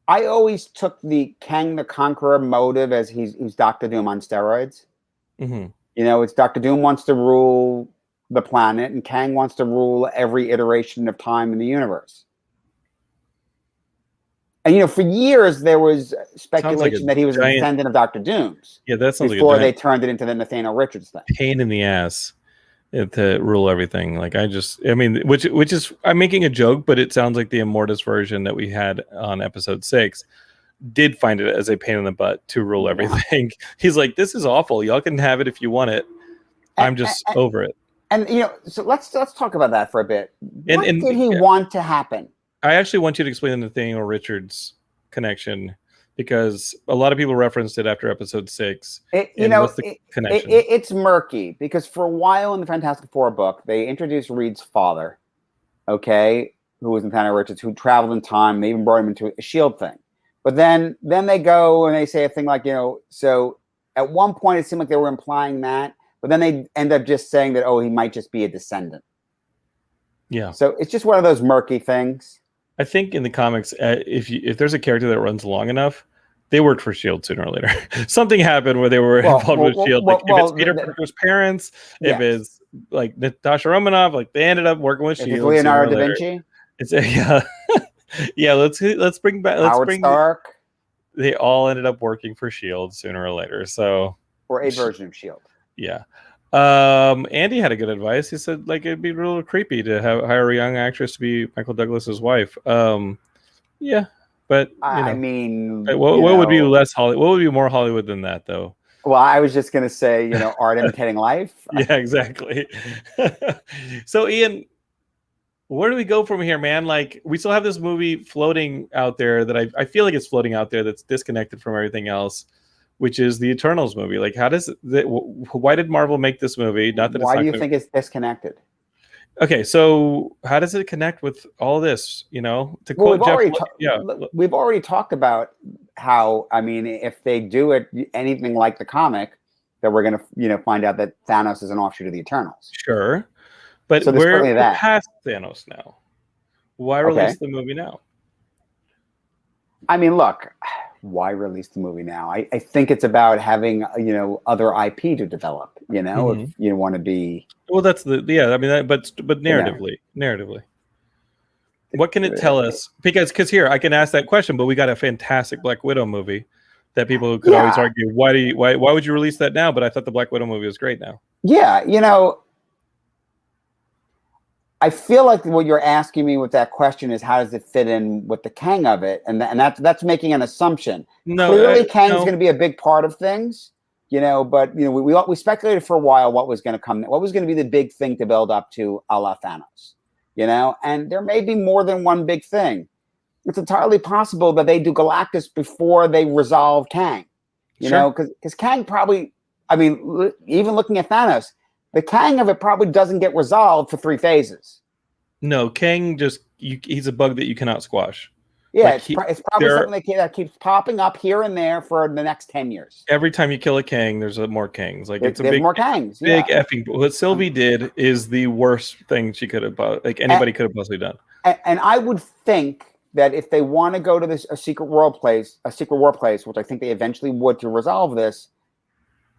I always took the Kang the Conqueror motive as he's Doctor Doom on steroids. Mm-hmm. You know, it's Doctor Doom wants to rule the planet, and Kang wants to rule every iteration of time in the universe. And, you know, for years there was speculation that he was a descendant of Doctor Doom's. Yeah, that sounds before they turned it into the Nathaniel Richards thing. Pain in the ass to rule everything. Like, which is, I'm making a joke, but it sounds like the Immortus version that we had on episode 6 did find it as a pain in the butt to rule everything. He's like, this is awful. Y'all can have it if you want it. I'm just over it. And, you know, so let's talk about that for a bit. What did he want to happen? I actually want you to explain the Nathaniel Richards connection, because a lot of people referenced it after episode 6. It's murky, because for a while in the Fantastic Four book, they introduced Reed's father, okay, who was Nathaniel Richards, who traveled in time. They even brought him into a S.H.I.E.L.D. thing. But then they go and they say a thing like, you know, so at one point it seemed like they were implying that, but then they end up just saying that, oh, he might just be a descendant. Yeah. So it's just one of those murky things. I think in the comics, if there's a character that runs long enough, they worked for S.H.I.E.L.D. sooner or later. Something happened where they were involved with S.H.I.E.L.D. Like, if it's Peter Parker's parents, if it's like Natasha Romanoff, like they ended up working with S.H.I.E.L.D. Leonardo da Vinci. Let's bring back Howard Stark. They all ended up working for S.H.I.E.L.D. sooner or later. So, or a version of S.H.I.E.L.D. Yeah. Andy had a good advice. He said, like, it'd be a little creepy to hire a young actress to be Michael Douglas's wife. Yeah, but I mean, what would be less Hollywood? What would be more Hollywood than that, though? Well, I was just gonna say, you know, art imitating life. Yeah, exactly. So, Ian, where do we go from here, man? Like, we still have this movie floating out there that I feel like it's floating out there that's disconnected from everything else, which is the Eternals movie. Like, why did Marvel make this movie? Not that why do you think it's disconnected? Okay, so how does it connect with all this? You know, to quote we've already talked about how, I mean, if they do it anything like the comic, that we're going to, you know, find out that Thanos is an offshoot of the Eternals. Sure, but so we're past Thanos now. Why release the movie now? I mean, look. Why release the movie now? I think it's about having, you know, other IP to develop, you know, if you want to be. Well, that's but narratively, what can it tell us? Because here, I can ask that question, but we got a fantastic Black Widow movie that people could always argue, why would you release that now? But I thought the Black Widow movie was great now. Yeah. You know, I feel like what you're asking me with that question is, how does it fit in with the Kang of it? And that's making an assumption. No, clearly Kang's going to be a big part of things, you know, but, you know, we speculated for a while what was going to be the big thing to build up to a la Thanos, you know, and there may be more than one big thing. It's entirely possible that they do Galactus before they resolve Kang, you know, because Kang probably, I mean, even looking at Thanos, the Kang of it probably doesn't get resolved for 3 phases. No, Kang he's a bug that you cannot squash. Yeah, like it's probably something that keeps popping up here and there for the next 10 years. Every time you kill a Kang, there's more Kangs. Like, there's more Kangs. Big effing. What Sylvie did is the worst thing she could have, anybody could have possibly done. And I would think that if they want to go to a secret war place, which I think they eventually would to resolve this,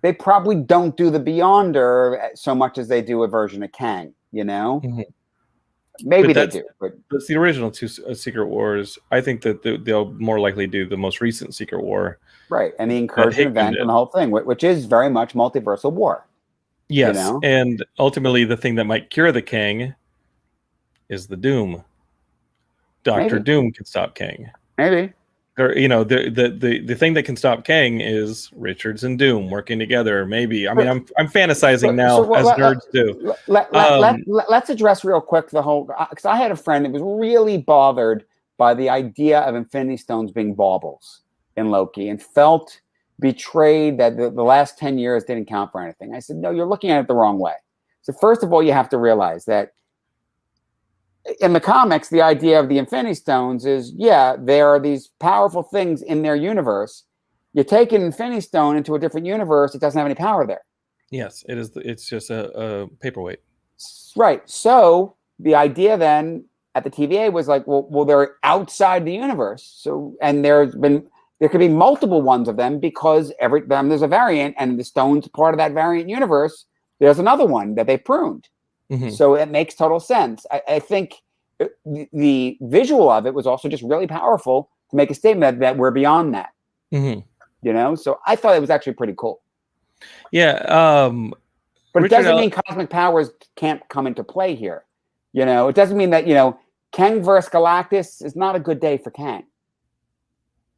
they probably don't do the Beyonder so much as they do a version of Kang, you know? Mm-hmm. Maybe they do. But that's the original 2 Secret Wars. I think that they'll more likely do the most recent Secret War. Right, and the incursion event and the whole thing, which is very much multiversal war. Yes, you know? And ultimately the thing that might cure the Kang is the Doom. Doctor Maybe. Doom can stop Kang. Maybe. Or, you know, the thing that can stop Kang is Richards and Doom working together. Maybe. I mean, I'm fantasizing now, as nerds do. Let's address real quick the whole, because I had a friend that was really bothered by the idea of Infinity Stones being baubles in Loki and felt betrayed that the last 10 years didn't count for anything. I said, no, you're looking at it the wrong way. So first of all, you have to realize that in the comics, the idea of the Infinity Stones is, yeah, there are these powerful things in their universe. You take an Infinity Stone into a different universe, it doesn't have any power there. Yes, it is. It's just a paperweight. Right. So the idea then at the TVA was like, well, they're outside the universe. So, and there could be multiple ones of them because every time there's a variant and the stone's part of that variant universe, there's another one that they pruned. Mm-hmm. So it makes total sense. I think the visual of it was also just really powerful to make a statement that we're beyond that. Mm-hmm. You know, so I thought it was actually pretty cool. Yeah, but it doesn't mean cosmic powers can't come into play here. You know, it doesn't mean that, you know, Kang versus Galactus is not a good day for Kang.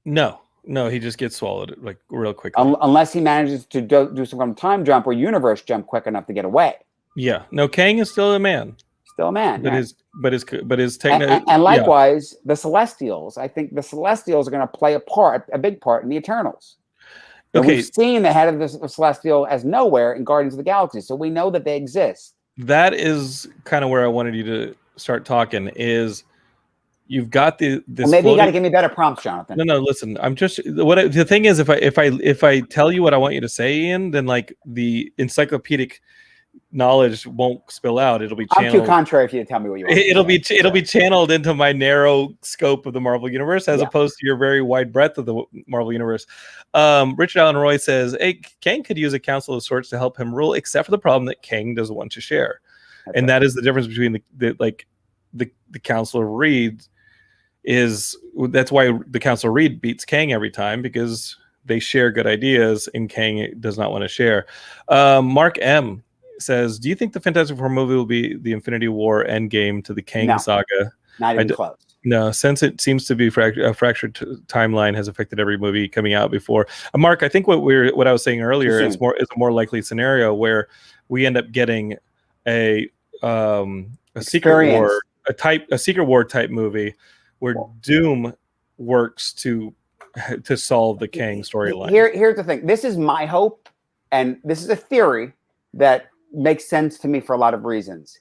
No, he just gets swallowed like real quickly. Unless he manages to do some kind of time jump or universe jump quick enough to get away. Yeah, no, Kang is still a man. Still a man. But right. his techno. And likewise, the Celestials. I think the Celestials are going to play a big part in the Eternals. And we've seen the head of the Celestial as nowhere in Guardians of the Galaxy, so we know that they exist. That is kind of where I wanted you to start talking. Is you've got this? Well, maybe you got to give me better prompts, Jonathan. No. Listen, I'm just the thing is, if I tell you what I want you to say, Ian, then like the encyclopedic knowledge won't spill out. It'll be channeled. I'm too contrary for you to tell me what you want. It'll be channeled into my narrow scope of the Marvel universe as opposed to your very wide breadth of the Marvel universe. Richard Allen Roy says, hey, Kang could use a council of sorts to help him rule, except for the problem that Kang doesn't want to share. And that is the difference between the Council of Reed that's why the Council of Reed beats Kang every time, because they share good ideas and Kang does not want to share. Mark M says, do you think the Fantastic Four movie will be the Infinity War endgame to the Kang saga? Not even close. No, since it seems to be a fractured timeline has affected every movie coming out before. Mark, I think what I was saying earlier is a more likely scenario where we end up getting a Secret War, a Secret War type movie where Doom works to solve the Kang storyline. Here's the thing. This is my hope, and this is a theory that makes sense to me for a lot of reasons.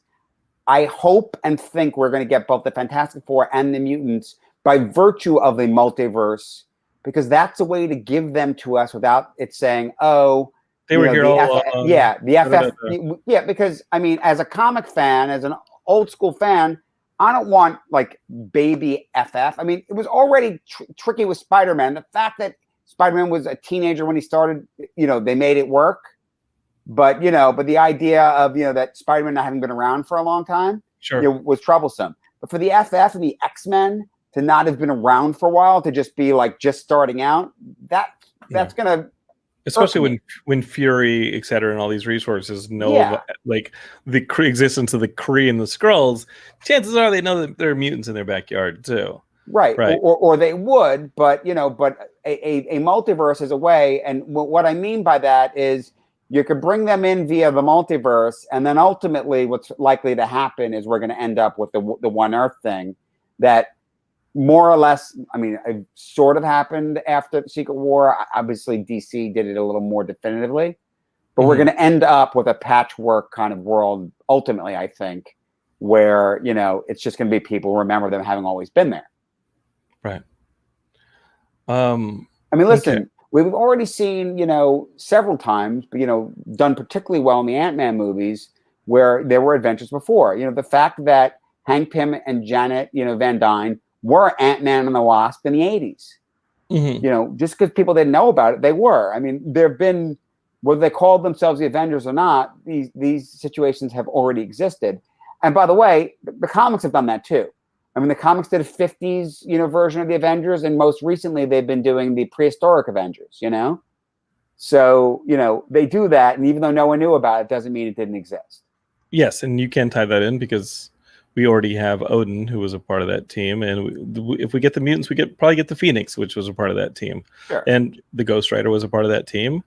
I hope and think we're going to get both the Fantastic Four and the mutants by virtue of the multiverse, because that's a way to give them to us without it saying, oh, they were here all along. Yeah, because I mean, as a comic fan, as an old school fan, I don't want like baby FF. I mean, it was already tricky with Spider-Man. The fact that Spider-Man was a teenager when he started, you know, they made it work. But, you know, the idea of, you know, that Spider-Man not having been around for a long time was troublesome. But for the FF and the X-Men to not have been around for a while, to just be like just starting out, that's going to... Especially when Fury, et cetera, and all these resources know like the existence of the Kree and the Skrulls, chances are they know that there are mutants in their backyard too. Right. Or they would, but, you know, but a multiverse is a way. And what I mean by that is, you could bring them in via the multiverse, and then ultimately what's likely to happen is we're going to end up with the One Earth thing that more or less, I mean, it sort of happened after Secret War. Obviously, DC did it a little more definitively. But we're going to end up with a patchwork kind of world, ultimately, I think, where, you know, it's just going to be people remember them having always been there. Right. I mean, listen, we've already seen, you know, several times, but, you know, done particularly well in the Ant-Man movies where there were adventures before. You know, the fact that Hank Pym and Janet, you know, Van Dyne were Ant-Man and the Wasp in the 80s. You know, just because people didn't know about it, they were. I mean, there have been, whether they called themselves the Avengers or not, these situations have already existed. And by the way, the comics have done that too. I mean, the comics did a 50s, you know, version of the Avengers, and most recently they've been doing the prehistoric Avengers, you know? So, you know, they do that, and even though no one knew about it, doesn't mean it didn't exist. Yes, and you can tie that in because we already have Odin, who was a part of that team, and if we get the mutants, we probably get the Phoenix, which was a part of that team, Sure. and the Ghost Rider was a part of that team,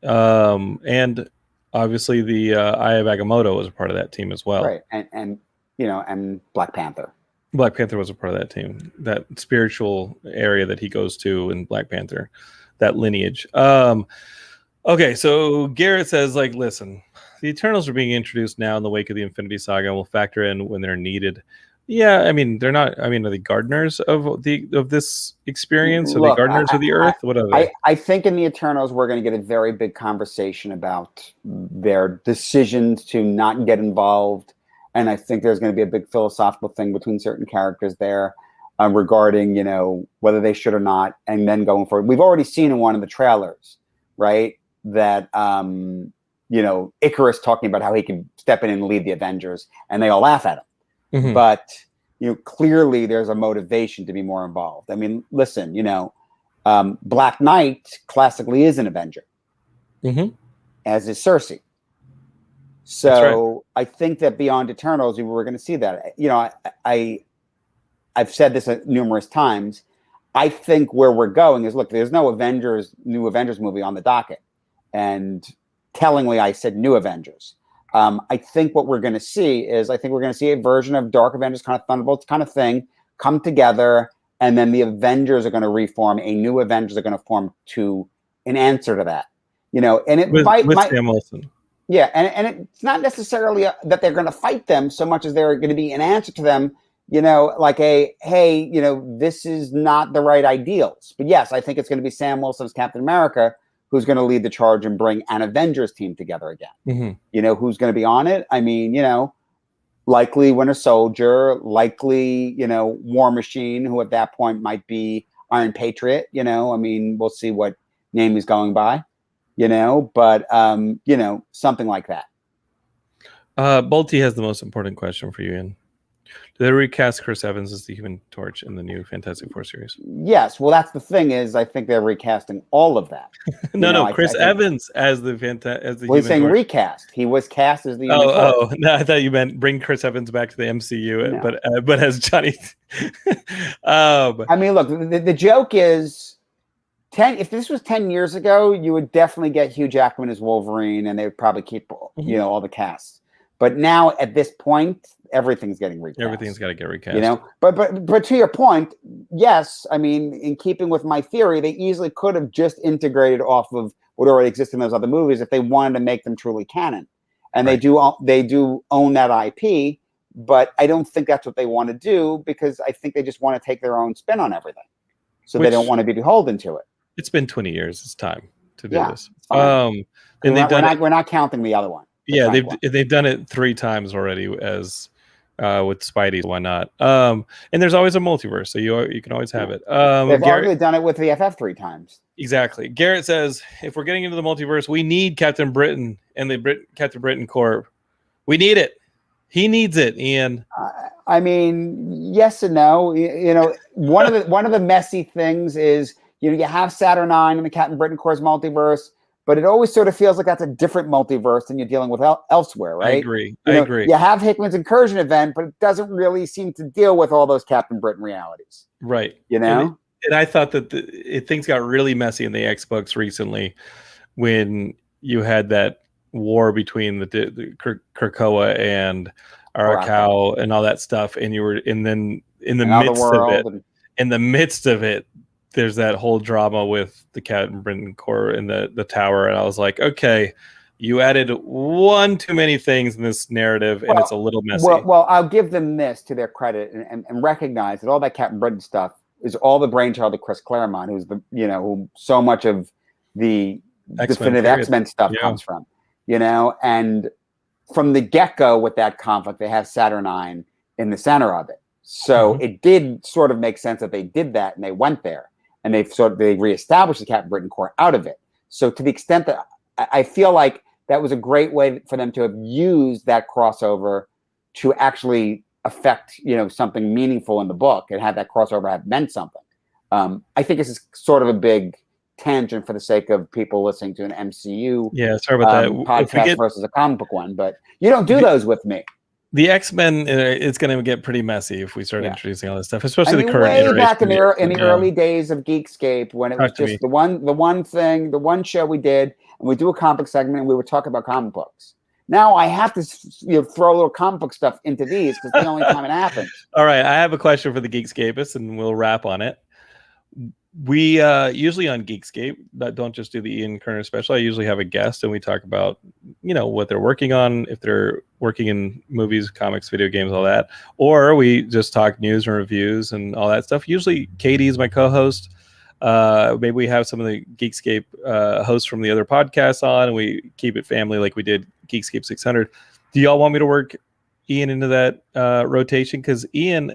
and obviously the Eye of Agamotto was a part of that team as well. Right, and and Black Panther. Black Panther was a part of that team, that spiritual area that he goes to in Black Panther, that lineage. Okay, so Garrett says, like, listen, the Eternals are being introduced now in the wake of the Infinity Saga and will factor in when they're needed. Yeah, I mean, they're not. I mean, are they gardeners of this experience? Are they gardeners of the Earth? What are they? I think in the Eternals, we're going to get a very big conversation about their decisions to not get involved. And I think there's going to be a big philosophical thing between certain characters there regarding, whether they should or not. And then going forward, we've already seen in one of the trailers, right, that, Icarus talking about how he can step in and lead the Avengers, and they all laugh at him. Mm-hmm. But, clearly there's a motivation to be more involved. I mean, listen, Black Knight classically is an Avenger, as is Cersei. So right. I think that beyond Eternals, we're going to see that. I've said this numerous times. I think where we're going is, look, there's no new Avengers movie on the docket. And tellingly, I said new Avengers. I think what we're going to see is, I think we're going to see a version of Dark Avengers, kind of Thunderbolts kind of thing, come together. And then the Avengers are going to reform. A new Avengers are going to form to an answer to that. And it with Sam Wilson. Yeah, and it's not necessarily that they're going to fight them so much as they're going to be an answer to them, like hey, this is not the right ideals. But yes, I think it's going to be Sam Wilson's Captain America who's going to lead the charge and bring an Avengers team together again. Mm-hmm. Who's going to be on it? I mean, likely Winter Soldier, likely, War Machine, who at that point might be Iron Patriot. I mean, we'll see what name he's going by. But something like that. Bolty has the most important question for you, Ian. Do they recast Chris Evans as the Human Torch in the new Fantastic Four series? Yes. Well, that's the thing is, I think they're recasting all of that. No, Chris Evans as the He's saying Torch. Recast. He was cast as the Human Torch. Oh, no, I thought you meant bring Chris Evans back to the MCU, no. but as Johnny. I mean, look, the joke is. If this was 10 years ago, you would definitely get Hugh Jackman as Wolverine, and they would probably keep, all the casts. But now at this point, everything's getting recast. Everything's got to get recast. But to your point, yes, I mean, in keeping with my theory, they easily could have just integrated off of what already exists in those other movies if they wanted to make them truly canon. And right. they do own that IP, but I don't think that's what they want to do, because I think they just want to take their own spin on everything. So they don't want to be beholden to it. It's been 20 years. It's time to do this. And we're not counting the other one. Yeah, they've done it 3 times already as with Spidey. Why not? And there's always a multiverse, so you can always have it. They've already done it with the FF 3 times. Exactly. Garrett says, if we're getting into the multiverse, we need Captain Britain and the Captain Britain Corps. We need it. He needs it, Ian. I mean, yes and no. One of the messy things is, you have Saturn IX and the Captain Britain Corps multiverse, but it always sort of feels like that's a different multiverse than you're dealing with elsewhere, right? I agree. You have Hickman's incursion event, but it doesn't really seem to deal with all those Captain Britain realities. Right. And I thought that things got really messy in the X books recently when you had that war between the Krakoa and Arakau and all that stuff, and you were, and then in the midst of it, there's that whole drama with the Captain Britain Corps in the tower, and I was like, okay, you added one too many things in this narrative, and it's a little messy. Well, I'll give them this to their credit and recognize that all that Captain Britain stuff is all the brainchild of Chris Claremont, who's who so much of the definitive X-Men stuff comes from, and from the get-go with that conflict, they have Saturn IX in the center of it. So it did sort of make sense that they did that and they went there. And they reestablished the Captain Britain Corps out of it. So to the extent that I feel like that was a great way for them to have used that crossover to actually affect, something meaningful in the book and have that crossover have meant something. I think this is sort of a big tangent for the sake of people listening to an MCU sorry about that. podcast versus a comic book one, but you don't do those with me. The X-Men, it's going to get pretty messy if we start Yeah. introducing all this stuff, especially I mean, the current way iteration. back in the early days of Geekscape, when it was Talk to just me. the one show we did, and we do a comic segment, and we would talk about comic books. Now I have to throw a little comic book stuff into these because the only time it happens. All right, I have a question for the Geekscapists, and we'll wrap on it. We usually on Geekscape don't just do the Ian Kerner special. I usually have a guest, and we talk about what they're working on, if they're working in movies, comics, video games, all that, or we just talk news and reviews and all that stuff. Usually, Katie is my co-host. Maybe we have some of the Geekscape hosts from the other podcasts on, and we keep it family like we did Geekscape 600. Do y'all want me to work Ian into that rotation? Because Ian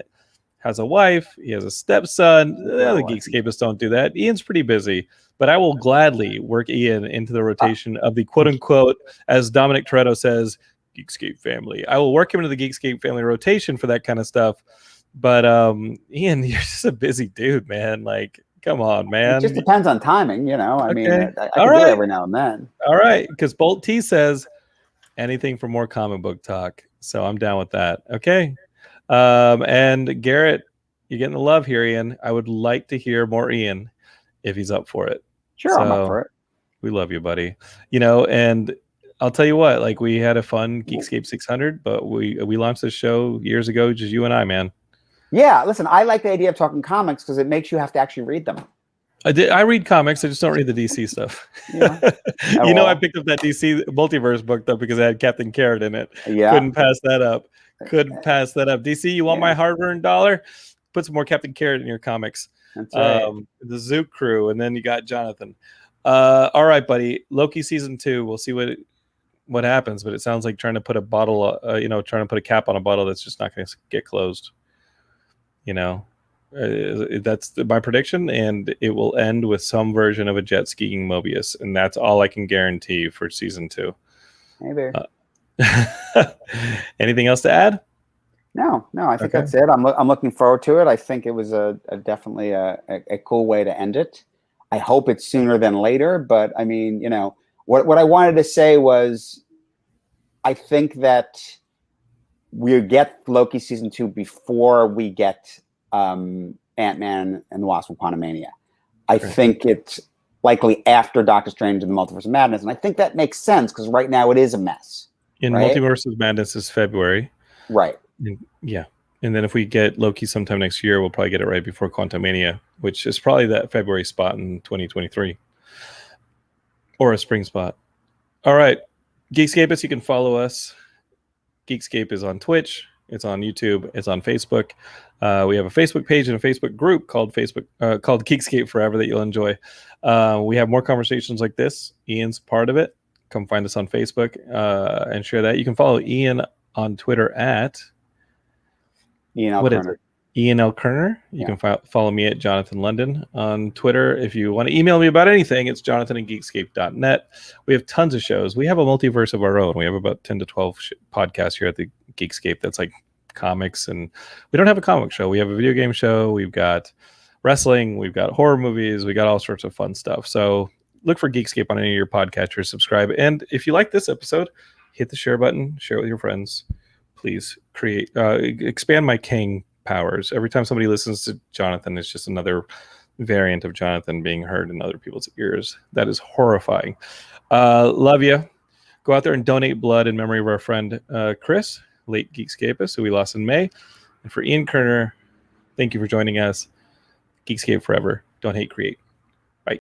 has a wife, he has a stepson. The other Geekscapists don't do that. Ian's pretty busy, but I will gladly work Ian into the rotation of the quote-unquote, as Dominic Toretto says, Geekscape family. I will work him into the Geekscape family rotation for that kind of stuff. But Ian, you're just a busy dude, man. Like, come on, man. It just depends on timing, I mean, I can do it every now and then. All right, because Bolt T says anything for more comic book talk. So I'm down with that. Okay. And Garrett, you're getting the love here, Ian. I would like to hear more Ian if he's up for it. Sure, I'm up for it. We love you, buddy. And I'll tell you what, like, we had a fun Geekscape 600, but we launched this show years ago, just you and I, man. Yeah, listen, I like the idea of talking comics because it makes you have to actually read them. I read comics. I just don't read the DC stuff. Yeah. I picked up that DC multiverse book though because it had Captain Carrot in it. Yeah. Couldn't pass that up. DC, you want my hard-earned dollar? Put some more Captain Carrot in your comics. That's right. The Zook crew, and then you got Jonathan. All right, buddy. Loki season 2. We'll see what happens, but it sounds like trying to put a bottle, trying to put a cap on a bottle that's just not going to get closed. That's my prediction, and it will end with some version of a jet skiing Mobius, and that's all I can guarantee for season 2. Maybe. Anything else to add? No, I think that's it. I'm looking forward to it. I think it was definitely a cool way to end it. I hope it's sooner than later, but I mean, what I wanted to say was I think that we get Loki season 2 before we get Ant-Man and the Wasp: Quantumania. I think it's likely after Doctor Strange and the Multiverse of Madness, and I think that makes sense because right now it is a mess. Multiverse of Madness is February. Right. Yeah. And then if we get Loki sometime next year, we'll probably get it right before Quantumania, which is probably that February spot in 2023. Or a spring spot. All right. Geekscapists, you can follow us. Geekscape is on Twitch. It's on YouTube. It's on Facebook. We have a Facebook page and a Facebook group called Geekscape Forever that you'll enjoy. We have more conversations like this. Ian's part of it. Come find us on Facebook and share that. You can follow Ian on Twitter at Ian L. Kerner. Ian L. Kerner. You can follow me at Jonathan London on Twitter. If you want to email me about anything, it's jonathan@geekscape.net. We have tons of shows. We have a multiverse of our own. We have about 10 to 12 podcasts here at the Geekscape. That's like comics, and we don't have a comic show. We have a video game show. We've got wrestling. We've got horror movies. We got all sorts of fun stuff. So look for Geekscape on any of your podcatchers. Subscribe. And if you like this episode, hit the share button. Share it with your friends. Please expand my king powers. Every time somebody listens to Jonathan, it's just another variant of Jonathan being heard in other people's ears. That is horrifying. Love you. Go out there and donate blood in memory of our friend Chris, late Geekscapist, who we lost in May. And for Ian Kerner, thank you for joining us. Geekscape forever. Don't hate, create.